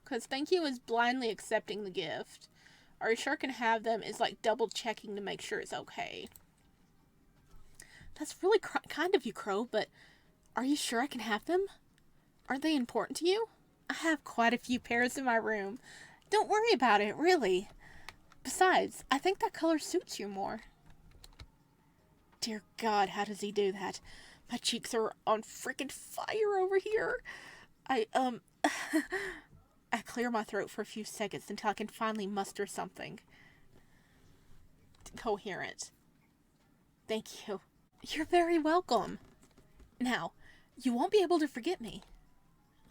Because thank you is blindly accepting the gift. Are you sure I can have them is like double checking to make sure it's okay. That's really kind of you, Crow, but are you sure I can have them? Aren't they important to you? I have quite a few pairs in my room. Don't worry about it, really. Besides, I think that color suits you more. Dear God, how does he do that? My cheeks are on freaking fire over here. I clear my throat for a few seconds until I can finally muster something coherent. Thank you. You're very welcome. Now, you won't be able to forget me.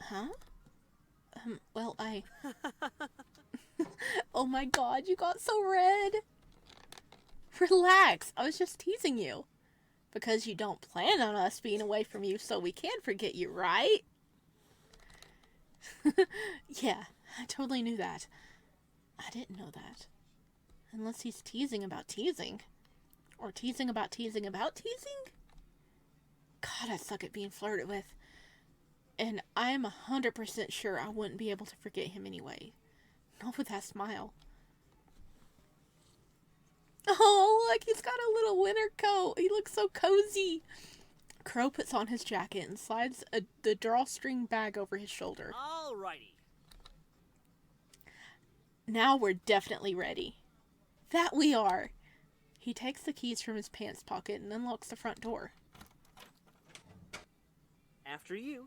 Huh? Well, Oh my God, you got so red. Relax, I was just teasing you. Because you don't plan on us being away from you, so we can forget you, right? Yeah, I totally knew that. I didn't know that. Unless he's teasing about teasing. Or teasing about teasing about teasing? God, I suck at being flirted with. And I am 100% sure I wouldn't be able to forget him anyway. Not with that smile. Oh, look, he's got a little winter coat. He looks so cozy. Crow puts on his jacket and slides the drawstring bag over his shoulder. Alrighty. Now we're definitely ready. That we are. He takes the keys from his pants pocket and unlocks the front door. After you.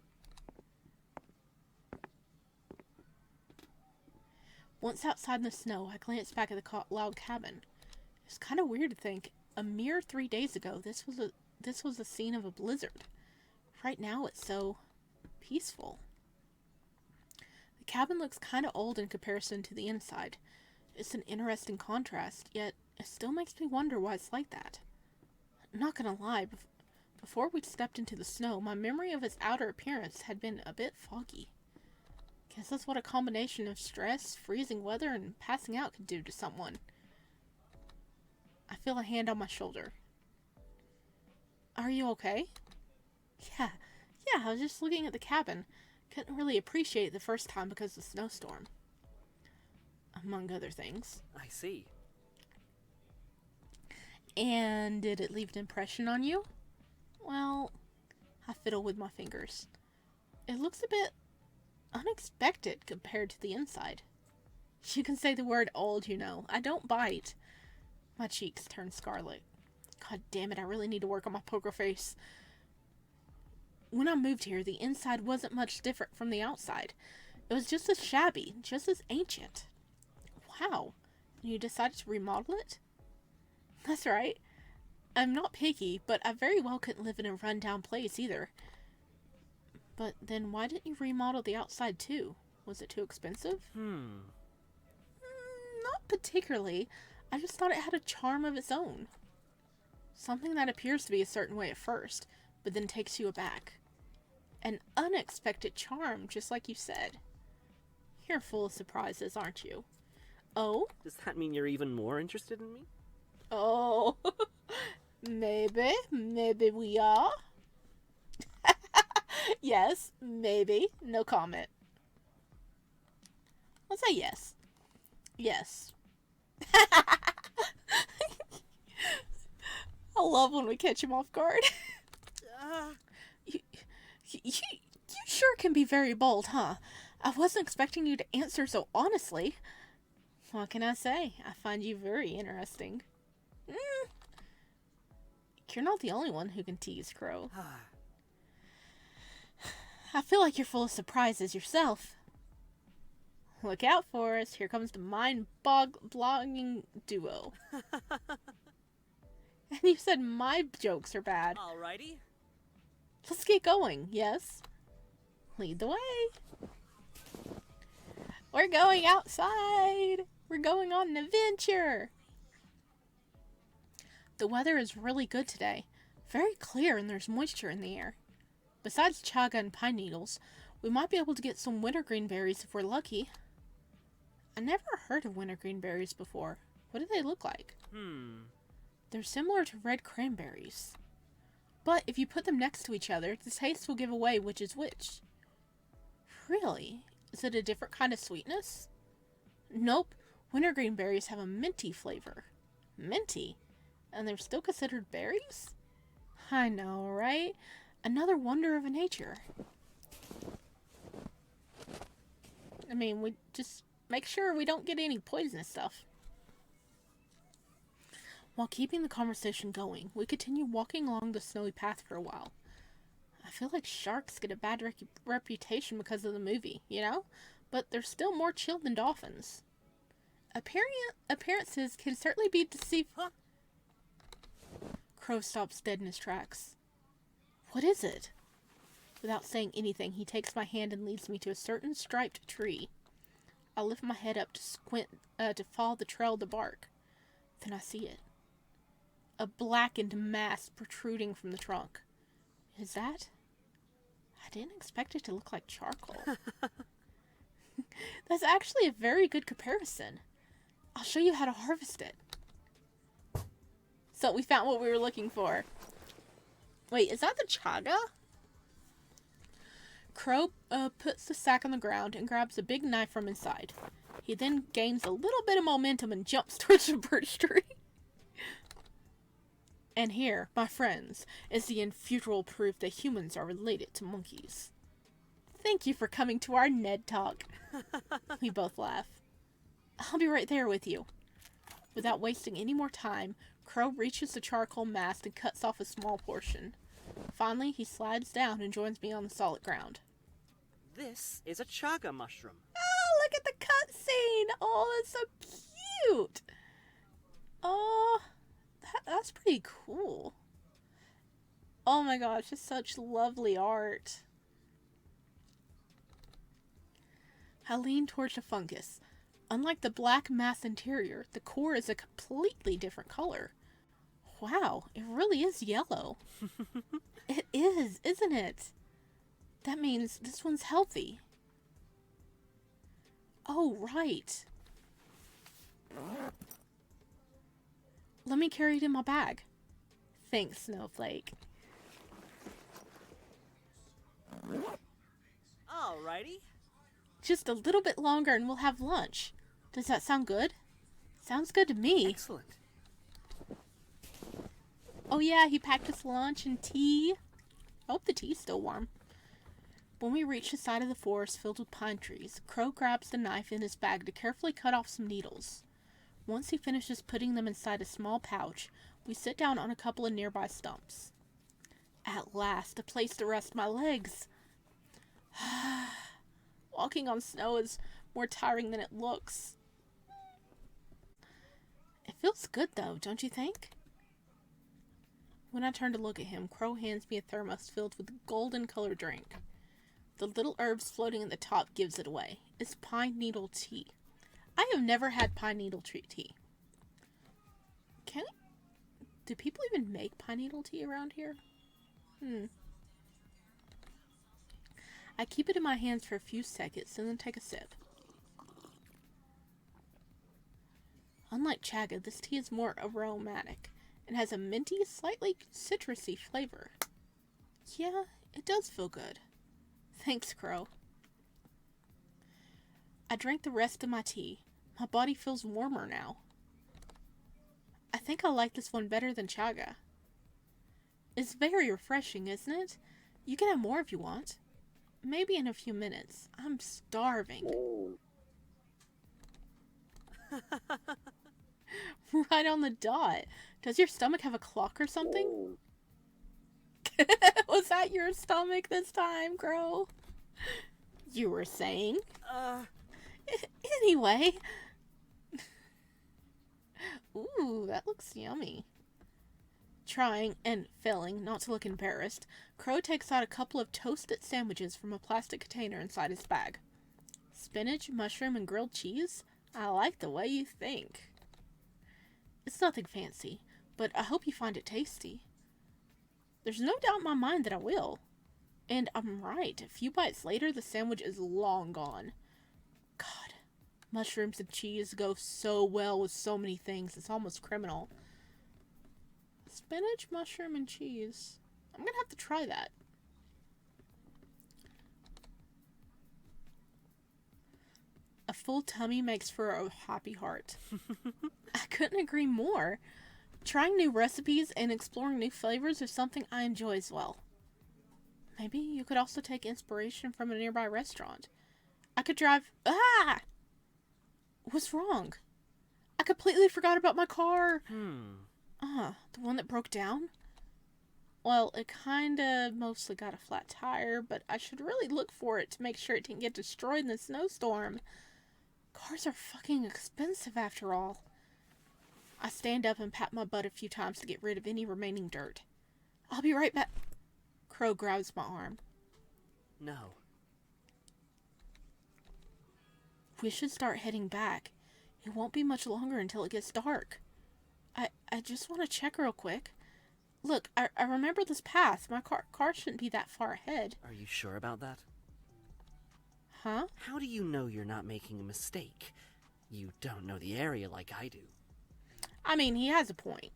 Once outside in the snow, I glance back at the log cabin. It's kind of weird to think, a mere 3 days ago, this was the scene of a blizzard. Right now, it's so peaceful. The cabin looks kind of old in comparison to the inside. It's an interesting contrast, yet it still makes me wonder why it's like that. I'm not gonna lie, before we stepped into the snow, my memory of its outer appearance had been a bit foggy. Guess that's what a combination of stress, freezing weather, and passing out could do to someone. I feel a hand on my shoulder. Are you okay? Yeah, I was just looking at the cabin. Couldn't really appreciate it the first time because of the snowstorm. among other things. I see. And did it leave an impression on you? Well, I fiddle with my fingers. It looks a bit unexpected compared to the inside. You can say the word old, you know. I don't bite. My cheeks turn scarlet. God damn it, I really need to work on my poker face. When I moved here, the inside wasn't much different from the outside. It was just as shabby, just as ancient. Wow. And you decided to remodel it? That's right. I'm not picky, but I very well couldn't live in a run-down place either. But then why didn't you remodel the outside too? Was it too expensive? Not particularly. I just thought it had a charm of its own. Something that appears to be a certain way at first, but then takes you aback. An unexpected charm, just like you said. You're full of surprises, aren't you? Oh? Does that mean you're even more interested in me? Oh, maybe we are. Yes, maybe. No comment. Let's say yes. Yes. I love when we catch him off guard. You sure can be very bold, huh? I wasn't expecting you to answer so honestly. What can I say? I find you very interesting. You're not the only one who can tease, Crow. I feel like you're full of surprises yourself. Look out for us. Here comes the mind-blogging duo. And you said my jokes are bad. Alrighty. Let's get going, yes? Lead the way. We're going outside. We're going on an adventure. The weather is really good today. Very clear and there's moisture in the air. Besides chaga and pine needles, we might be able to get some wintergreen berries if we're lucky. I never heard of wintergreen berries before. What do they look like? They're similar to red cranberries. But if you put them next to each other, the taste will give away which is which. Really? Is it a different kind of sweetness? Nope. Wintergreen berries have a minty flavor. Minty? And they're still considered berries? I know, right? Another wonder of nature. I mean, we just make sure we don't get any poisonous stuff. While keeping the conversation going, we continue walking along the snowy path for a while. I feel like sharks get a bad reputation because of the movie, you know? But they're still more chill than dolphins. Appearances can certainly be deceitful. Crow stops dead in his tracks. What is it? Without saying anything, he takes my hand and leads me to a certain striped tree. I lift my head up to squint, to follow the trail of the bark. Then I see it. A blackened mass protruding from the trunk. Is that? I didn't expect it to look like charcoal. That's actually a very good comparison. I'll show you how to harvest it. So we found what we were looking for. Wait, is that the chaga? Crow puts the sack on the ground and grabs a big knife from inside. He then gains a little bit of momentum and jumps towards the birch tree. And here, my friends, is the infutile proof that humans are related to monkeys. Thank you for coming to our Ned Talk. We both laugh. I'll be right there with you. Without wasting any more time, Crow reaches the charcoal mass and cuts off a small portion. Finally, he slides down and joins me on the solid ground. This is a chaga mushroom. Oh, look at the cutscene! Oh, that's so cute! Oh, that's pretty cool. Oh my gosh, it's such lovely art. I lean towards the fungus. Unlike the black mass interior, the core is a completely different color. Wow, it really is yellow. It is, isn't it? That means this one's healthy. Oh, right. Let me carry it in my bag. Thanks, Snowflake. Alrighty. Just a little bit longer and we'll have lunch. Does that sound good? Sounds good to me. Excellent. Oh yeah, he packed us lunch and tea. I hope the tea's still warm. When we reach the side of the forest filled with pine trees, Crow grabs the knife in his bag to carefully cut off some needles. Once he finishes putting them inside a small pouch, we sit down on a couple of nearby stumps. At last, a place to rest my legs. Walking on snow is more tiring than it looks. It feels good though, don't you think? When I turn to look at him, Crow hands me a thermos filled with a golden colored drink. The little herbs floating at the top gives it away. It's pine needle tea. I have never had pine needle tea. Do people even make pine needle tea around here? I keep it in my hands for a few seconds and then take a sip. Unlike chaga, this tea is more aromatic and has a minty, slightly citrusy flavor. Yeah, it does feel good. Thanks, Crow. I drank the rest of my tea. My body feels warmer now. I think I like this one better than chaga. It's very refreshing, isn't it? You can have more if you want. Maybe in a few minutes. I'm starving. Right on the dot. Does your stomach have a clock or something? Was that your stomach this time, Crow? You were saying? Anyway. Ooh, that looks yummy. Trying, and failing not to look embarrassed, Crow takes out a couple of toasted sandwiches from a plastic container inside his bag. Spinach, mushroom, and grilled cheese? I like the way you think. It's nothing fancy, but I hope you find it tasty. There's no doubt in my mind that I will. And I'm right. A few bites later, the sandwich is long gone. God, mushrooms and cheese go so well with so many things. It's almost criminal. Spinach, mushroom, and cheese. I'm gonna have to try that. A full tummy makes for a happy heart. I couldn't agree more. Trying new recipes and exploring new flavors is something I enjoy as well. Maybe you could also take inspiration from a nearby restaurant. I could drive... Ah! What's wrong? I completely forgot about my car. The one that broke down? Well, it kinda mostly got a flat tire, but I should really look for it to make sure it didn't get destroyed in the snowstorm. Cars are fucking expensive after all. I stand up and pat my butt a few times to get rid of any remaining dirt. I'll be right back. Crow grabs my arm. No. We should start heading back. It won't be much longer until it gets dark. I just want to check real quick. Look, I remember this path. My car shouldn't be that far ahead. Are you sure about that? Huh? How do you know you're not making a mistake? You don't know the area like I do. I mean, he has a point.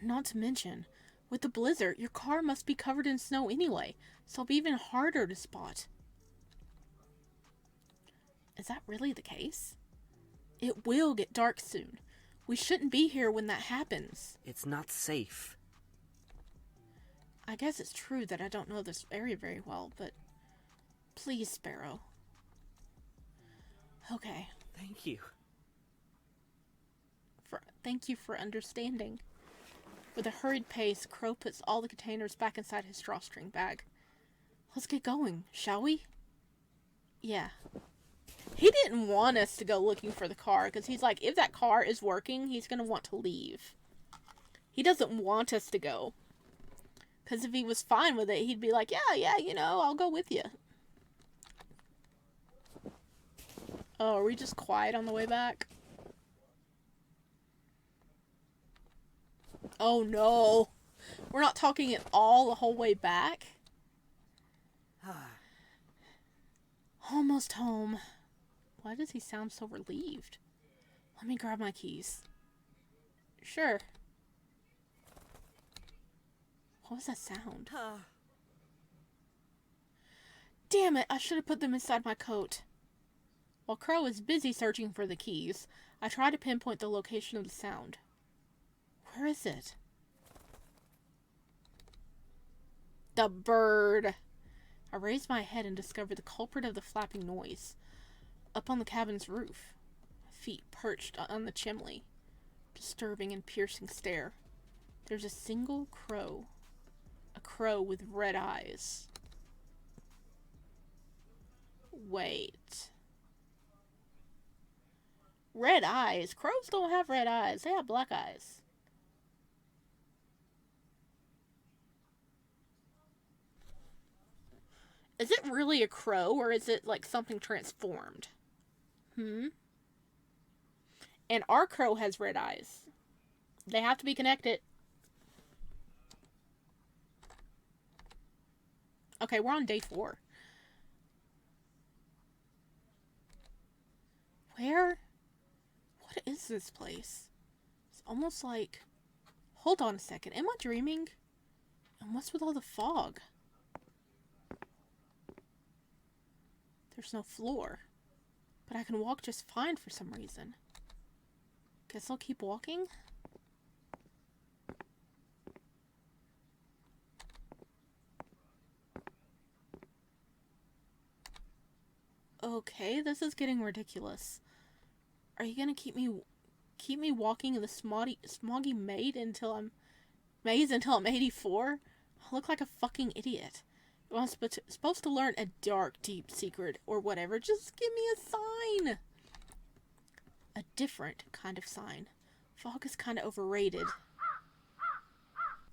Not to mention, with the blizzard, your car must be covered in snow anyway, so it'll be even harder to spot. Is that really the case? It will get dark soon. We shouldn't be here when that happens. It's not safe. I guess it's true that I don't know this area very well, but please, Sparrow. Okay. Thank you. Thank you for understanding. With a hurried pace, Crow puts all the containers back inside his drawstring bag. Let's get going, shall we? Yeah. He didn't want us to go looking for the car, because he's like, if that car is working, he's going to want to leave. He doesn't want us to go. Because if he was fine with it, he'd be like, yeah, I'll go with you. Oh, are we just quiet on the way back? Oh no. We're not talking at all the whole way back? Almost home. Why does he sound so relieved? Let me grab my keys. Sure. What was that sound? Damn it, I should have put them inside my coat. While Crow is busy searching for the keys, I try to pinpoint the location of the sound. Where is it? The bird! I raise my head and discover the culprit of the flapping noise. Up on the cabin's roof, feet perched on the chimney. Disturbing and piercing stare. There's a single crow. A crow with red eyes. Wait. Red eyes? Crows don't have red eyes. They have black eyes. Is it really a crow, or is it like something transformed? And our crow has red eyes. They have to be connected. Okay, we're on day 4. Where? What is this place? It's almost like... Hold on a second. Am I dreaming? And what's with all the fog? There's no floor. But I can walk just fine for some reason. Guess I'll keep walking? Okay, this is getting ridiculous. Are you gonna keep me walking in the smoggy maze until I'm 84? I look like a fucking idiot. If I'm supposed to learn a dark, deep secret or whatever, just give me a sign. A different kind of sign. Fog is kind of overrated.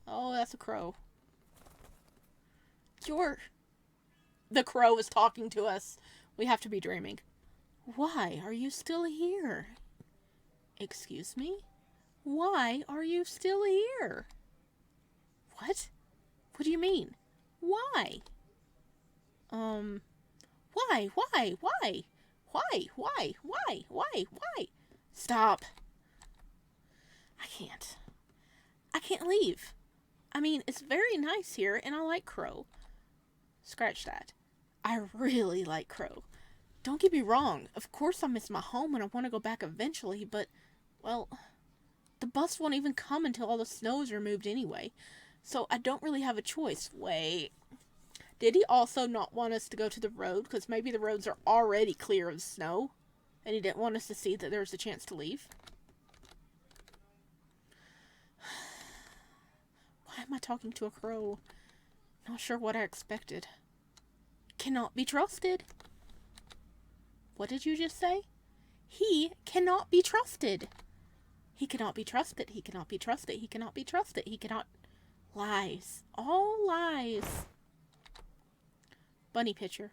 Oh, that's a crow. The crow is talking to us. We have to be dreaming. Why are you still here? Excuse me? Why are you still here? What? What do you mean? Why? Why? Stop. I can't leave. I mean, it's very nice here, and I like Crow. Scratch that. I really like Crow. Don't get me wrong. Of course I miss my home and I want to go back eventually, but, well, the bus won't even come until all the snow is removed anyway. So I don't really have a choice. Wait. Did he also not want us to go to the road? Because maybe the roads are already clear of snow. And he didn't want us to see that there was a chance to leave. Why am I talking to a crow? Not sure what I expected. Cannot be trusted. What did you just say? He cannot be trusted. He cannot be trusted. He cannot be trusted. He cannot be trusted. He cannot... Lies. All lies. Bunny picture.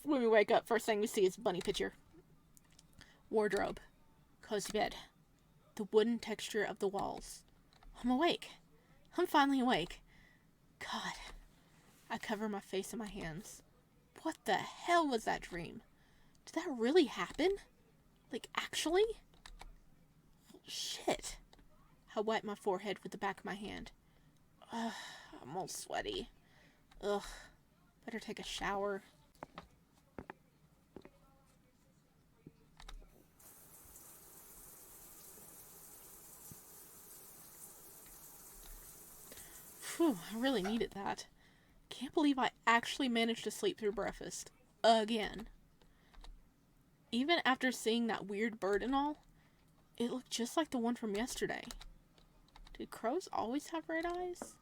When we wake up, first thing we see is bunny picture. Wardrobe. Cozy bed. The wooden texture of the walls. I'm awake. I'm finally awake. God. I cover my face in my hands. What the hell was that dream? Did that really happen? Like, actually? Shit. I wipe my forehead with the back of my hand. Ugh, I'm all sweaty. Ugh. Better take a shower. Phew, I really needed that. Can't believe I actually managed to sleep through breakfast. Again. Even after seeing that weird bird and all, it looked just like the one from yesterday. Did crows always have red eyes?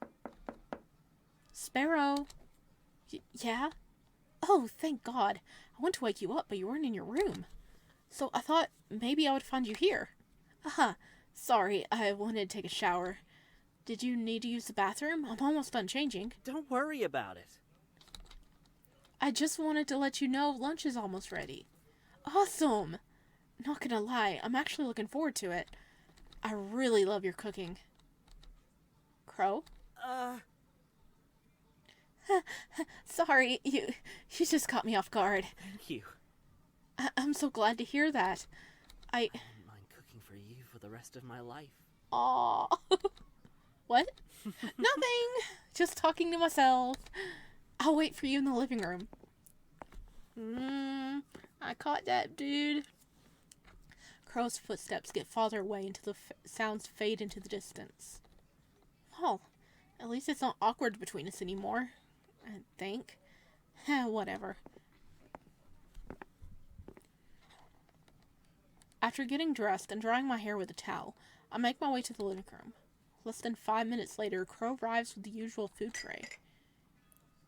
Sparrow. Yeah? Oh, thank God. I went to wake you up, but you weren't in your room. So I thought maybe I would find you here. Sorry, I wanted to take a shower. Did you need to use the bathroom? I'm almost done changing. Don't worry about it. I just wanted to let you know lunch is almost ready. Awesome! Not gonna lie, I'm actually looking forward to it. I really love your cooking. Crow? Sorry, you just caught me off guard. Thank you. I'm so glad to hear that. I wouldn't mind cooking for you for the rest of my life. Aww. What? Nothing. Just talking to myself. I'll wait for you in the living room. Hmm, I caught that, dude. Crow's footsteps get farther away until the sounds fade into the distance. Well, at least it's not awkward between us anymore. I think. Whatever. After getting dressed and drying my hair with a towel, I make my way to the living room. Less than 5 minutes later, Crow arrives with the usual food tray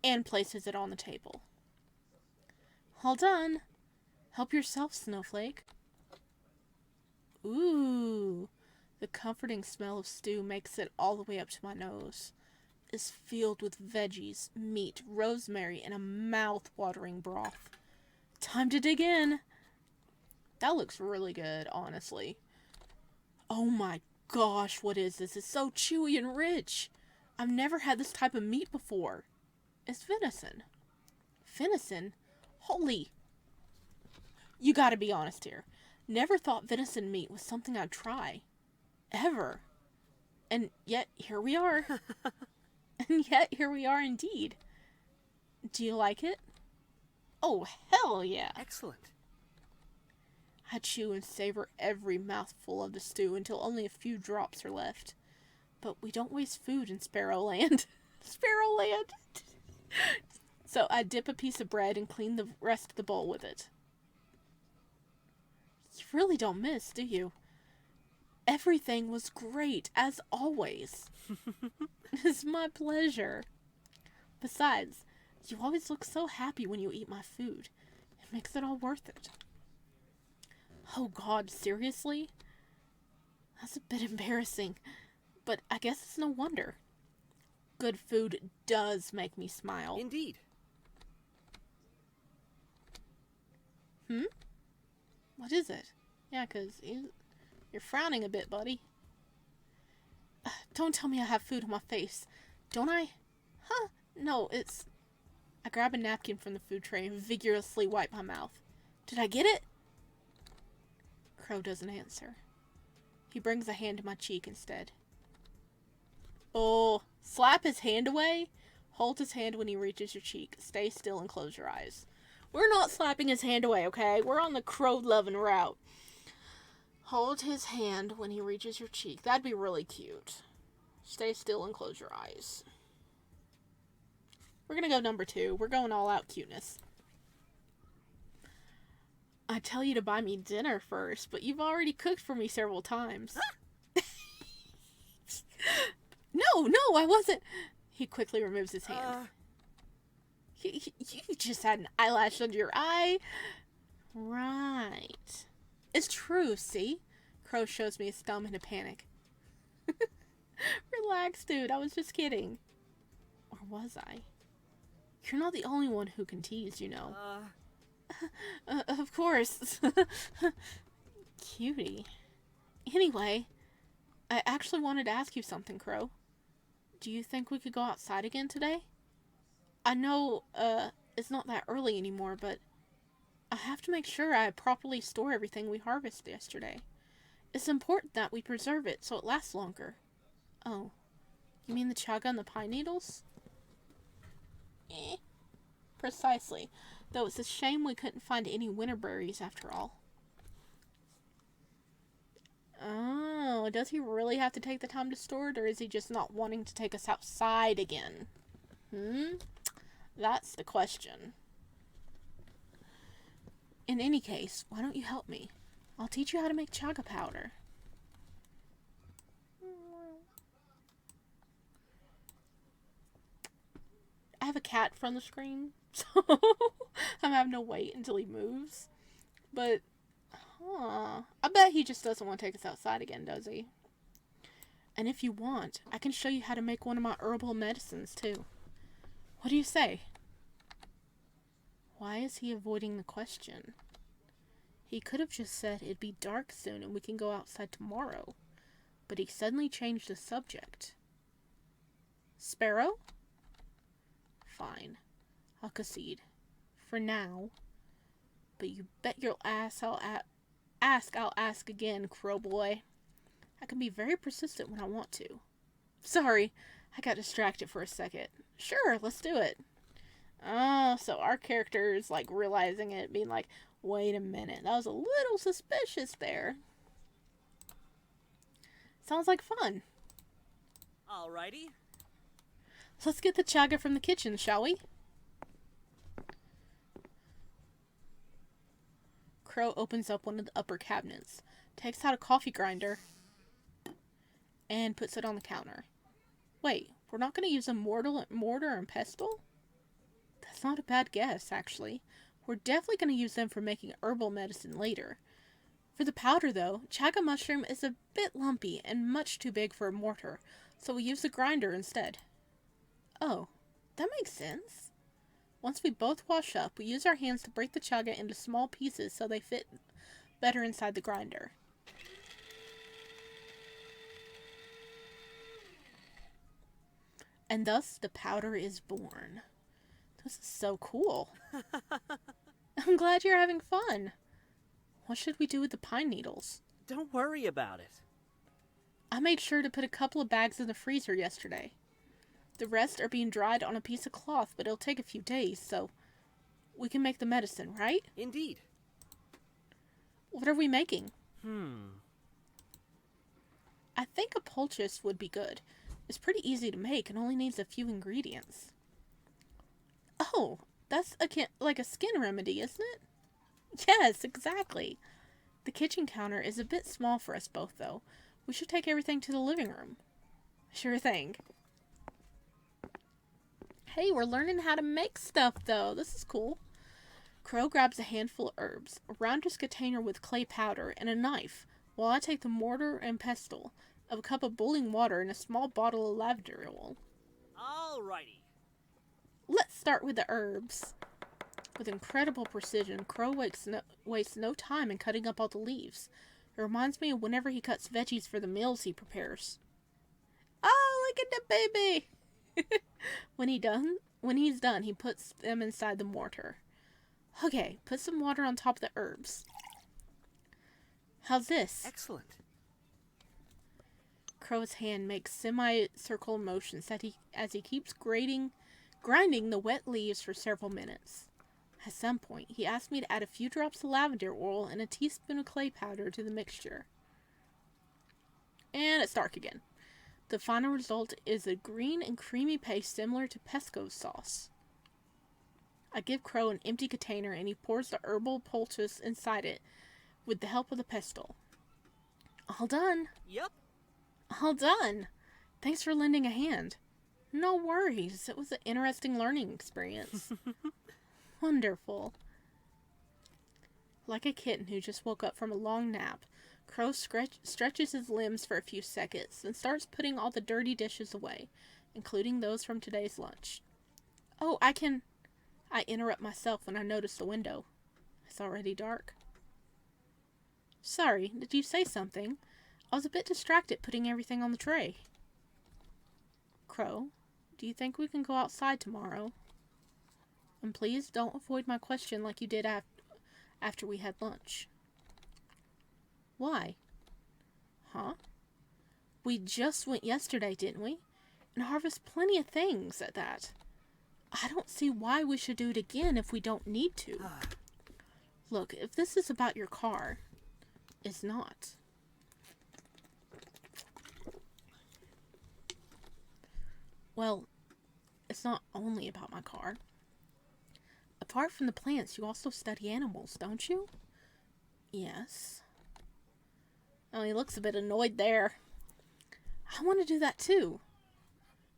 and places it on the table. All done. Help yourself, Snowflake. Ooh, the comforting smell of stew makes it all the way up to my nose. It's filled with veggies, meat, rosemary, and a mouth-watering broth. Time to dig in. That looks really good, honestly. Oh my gosh, what is this? It's so chewy and rich. I've never had this type of meat before. It's venison. Venison? Holy. You gotta be honest here. Never thought venison meat was something I'd try. Ever. And yet, here we are. And yet, here we are indeed. Do you like it? Oh, hell yeah. Excellent. I chew and savor every mouthful of the stew until only a few drops are left. But we don't waste food in Sparrowland. Sparrowland! So I dip a piece of bread and clean the rest of the bowl with it. You really don't miss, do you? Everything was great, as always. It's my pleasure. Besides, you always look so happy when you eat my food. It makes it all worth it. Oh God, seriously? That's a bit embarrassing, but I guess it's no wonder. Good food does make me smile. Indeed. What is it? Yeah, 'cause you're frowning a bit, buddy. Don't tell me I have food on my face. Don't I? Huh? No, it's... I grab a napkin from the food tray and vigorously wipe my mouth. Did I get it? Crow doesn't answer. He brings a hand to my cheek instead. Oh, slap his hand away? Hold his hand when he reaches your cheek. Stay still and close your eyes. We're not slapping his hand away, okay? We're on the crow-loving route. Hold his hand when he reaches your cheek. That'd be really cute. Stay still and close your eyes. We're gonna go number 2. We're going all out cuteness. I tell you to buy me dinner first, but you've already cooked for me several times. No, I wasn't. He quickly removes his hand. You just had an eyelash under your eye. Right. It's true, see? Crow shows me his thumb in a panic. Relax, dude. I was just kidding. Or was I? You're not the only one who can tease, you know. Of course. Cutie. Anyway, I actually wanted to ask you something, Crow. Do you think we could go outside again today? I know, it's not that early anymore, but I have to make sure I properly store everything we harvested yesterday. It's important that we preserve it so it lasts longer. Oh, you mean the chaga and the pine needles? Precisely. Though it's a shame we couldn't find any winter berries after all. Oh, does he really have to take the time to store it, or is he just not wanting to take us outside again? That's the question. In any case, why don't you help me? I'll teach you how to make chaga powder. I have a cat from the screen, so I'm having to wait until he moves. But, I bet he just doesn't want to take us outside again, does he? And if you want, I can show you how to make one of my herbal medicines, too. What do you say? Why is he avoiding the question? He could have just said it'd be dark soon and we can go outside tomorrow. But he suddenly changed the subject. Sparrow? Fine. I'll concede. For now. But you bet your ass I'll ask again, Crow Boy. I can be very persistent when I want to. Sorry, I got distracted for a second. Sure, let's do it. Oh, so our character is like realizing it, being like, wait a minute, that was a little suspicious there. Sounds like fun. Alrighty. Let's get the chaga from the kitchen, shall we? Crow opens up one of the upper cabinets, takes out a coffee grinder, and puts it on the counter. Wait, we're not going to use a mortar and pestle? That's not a bad guess, actually. We're definitely going to use them for making herbal medicine later. For the powder, though, chaga mushroom is a bit lumpy and much too big for a mortar, so we use the grinder instead. Oh, that makes sense. Once we both wash up, we use our hands to break the chaga into small pieces so they fit better inside the grinder. And thus the powder is born. This is so cool. I'm glad you're having fun. What should we do with the pine needles? Don't worry about it. I made sure to put a couple of bags in the freezer yesterday. The rest are being dried on a piece of cloth, but it'll take a few days, so we can make the medicine, right? Indeed. What are we making? I think a poultice would be good. It's pretty easy to make and only needs a few ingredients. Oh, that's like a skin remedy, isn't it? Yes, exactly. The kitchen counter is a bit small for us both, though. We should take everything to the living room. Sure thing. Hey, we're learning how to make stuff, though. This is cool. Crow grabs a handful of herbs, a roundish container with clay powder, and a knife, while I take the mortar and pestle of a cup of boiling water and a small bottle of lavender oil. Alrighty. Let's start with the herbs. With incredible precision, Crow wastes no time in cutting up all the leaves. It reminds me of whenever he cuts veggies for the meals he prepares. Oh, look at the baby! When he's done, he puts them inside the mortar. Okay, put some water on top of the herbs. How's this? Excellent. Crow's hand makes semi-circle motions as he keeps grinding the wet leaves for several minutes. At some point, he asked me to add a few drops of lavender oil and a teaspoon of clay powder to the mixture. And it's dark again. The final result is a green and creamy paste similar to pesco sauce. I give Crow an empty container and he pours the herbal poultice inside it with the help of the pestle. All done. Yep. All done. Thanks for lending a hand. No worries. It was an interesting learning experience. Wonderful. Like a kitten who just woke up from a long nap, Crow stretches his limbs for a few seconds and starts putting all the dirty dishes away, including those from today's lunch. Oh, I interrupt myself when I notice the window. It's already dark. Sorry, did you say something? I was a bit distracted putting everything on the tray. Crow, do you think we can go outside tomorrow? And please don't avoid my question like you did after we had lunch. Why? Huh? We just went yesterday, didn't we? And harvested plenty of things at that. I don't see why we should do it again if we don't need to. Look, if this is about your car, it's not. Well, it's not only about my car. Apart from the plants, you also study animals, don't you? Yes. Oh, he looks a bit annoyed there. I want to do that too.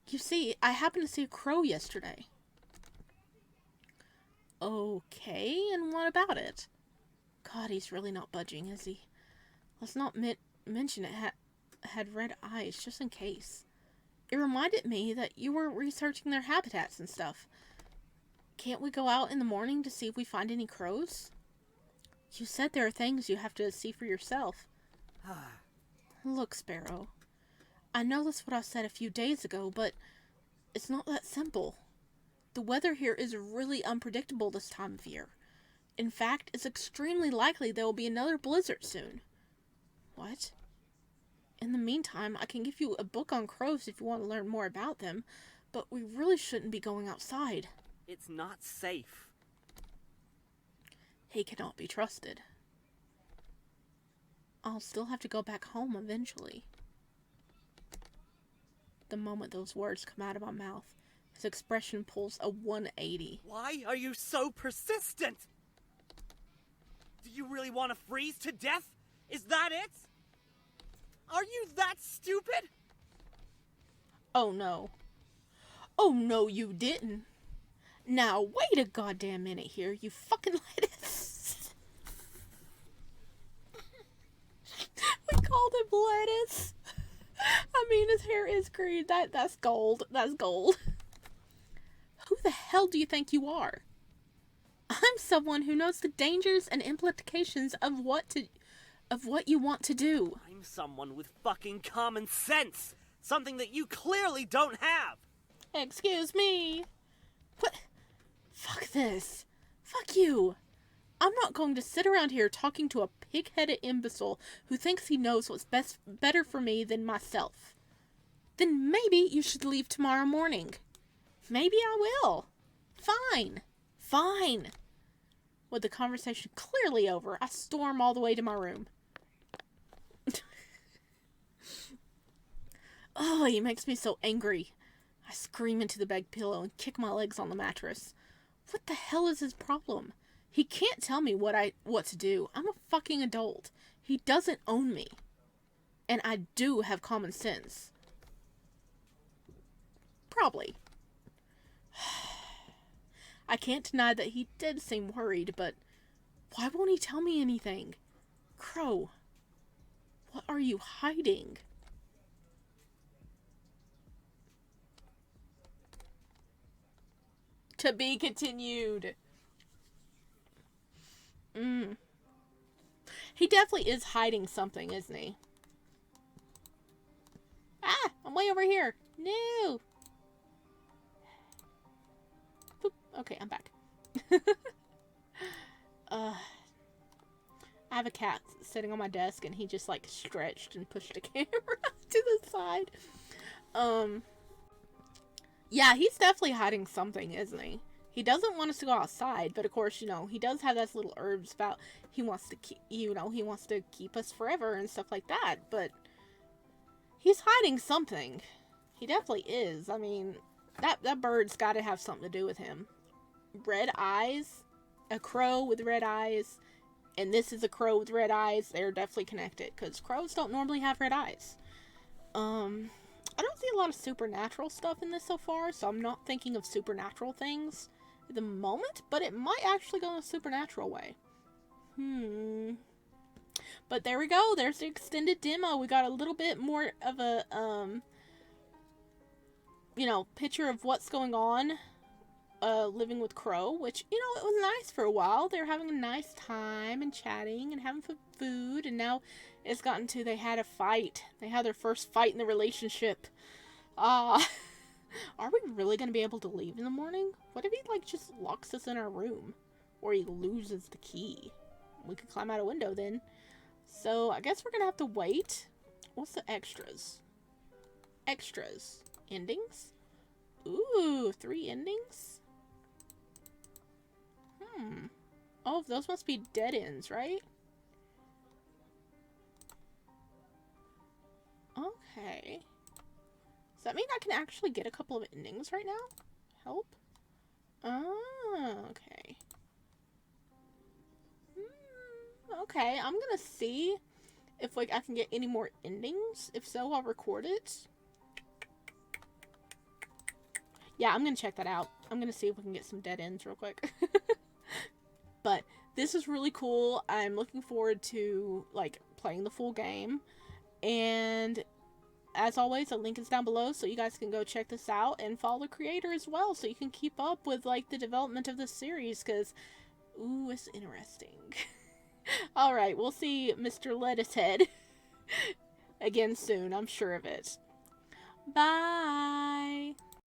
You see, I happened to see a crow yesterday. Okay, and what about it? God, he's really not budging, is he? Let's not mention it had red eyes, just in case. It reminded me that you were researching their habitats and stuff. Can't we go out in the morning to see if we find any crows? You said there are things you have to see for yourself. Look, Sparrow. I know that's what I said a few days ago, but it's not that simple. The weather here is really unpredictable this time of year. In fact, it's extremely likely there will be another blizzard soon. What? In the meantime, I can give you a book on crows if you want to learn more about them, but we really shouldn't be going outside. It's not safe. He cannot be trusted. I'll still have to go back home eventually. The moment those words come out of my mouth, his expression pulls a 180. Why are you so persistent? Do you really want to freeze to death? Is that it? Are you that stupid? Oh no. Oh no, you didn't. Now, wait a goddamn minute here, you fucking lettuce. We called him lettuce. I mean, his hair is green. That's gold. That's gold. Who the hell do you think you are? I'm someone who knows the dangers and implications of what you want to do. I'm someone with fucking common sense. Something that you clearly don't have. Excuse me. What? Fuck this. Fuck you. I'm not going to sit around here talking to a pig-headed imbecile who thinks he knows what's better for me than myself. Then maybe you should leave tomorrow morning. Maybe I will. Fine. Fine. With the conversation clearly over, I storm all the way to my room. Oh, he makes me so angry. I scream into the bed pillow and kick my legs on the mattress. What the hell is his problem? He can't tell me what to do. I'm a fucking adult. He doesn't own me. And I do have common sense. Probably. I can't deny that he did seem worried, but why won't he tell me anything? Crow, what are you hiding? To be continued. He definitely is hiding something, isn't he? Ah, I'm way over here. No. Boop. Okay, I'm back. I have a cat sitting on my desk and he just like stretched and pushed the camera to the side. Yeah, he's definitely hiding something, isn't he? He doesn't want us to go outside, but of course, you know, he does have those little herbs about he wants to keep, you know, he wants to keep us forever and stuff like that, but he's hiding something. He definitely is. I mean, that bird's got to have something to do with him. Red eyes, a crow with red eyes, and this is a crow with red eyes. They're definitely connected, because crows don't normally have red eyes. I don't see a lot of supernatural stuff in this so far, so I'm not thinking of supernatural things at the moment, but it might actually go in a supernatural way. But there we go. There's the extended demo. We got a little bit more of a, you know, picture of what's going on living with Crow, which, you know, it was nice for a while. They were having a nice time and chatting and having food, and now it's gotten to they had a fight. They had their first fight in the relationship. Are we really going to be able to leave in the morning? What if he, like, just locks us in our room? Or he loses the key? We could climb out a window then. So, I guess we're going to have to wait. What's the extras? Extras. Endings? Ooh, 3 endings? Oh, those must be dead ends, right? Okay. Does that mean I can actually get a couple of endings right now? Help? Oh, okay. Okay, I'm gonna see if, like, I can get any more endings. If so, I'll record it. Yeah, I'm gonna check that out. I'm gonna see if we can get some dead ends real quick. But this is really cool. I'm looking forward to, like, playing the full game. And as always, a link is down below so you guys can go check this out and follow the creator as well so you can keep up with, like, the development of this series, because, ooh, it's interesting. Alright, we'll see Mr. Lettuce Head again soon, I'm sure of it. Bye!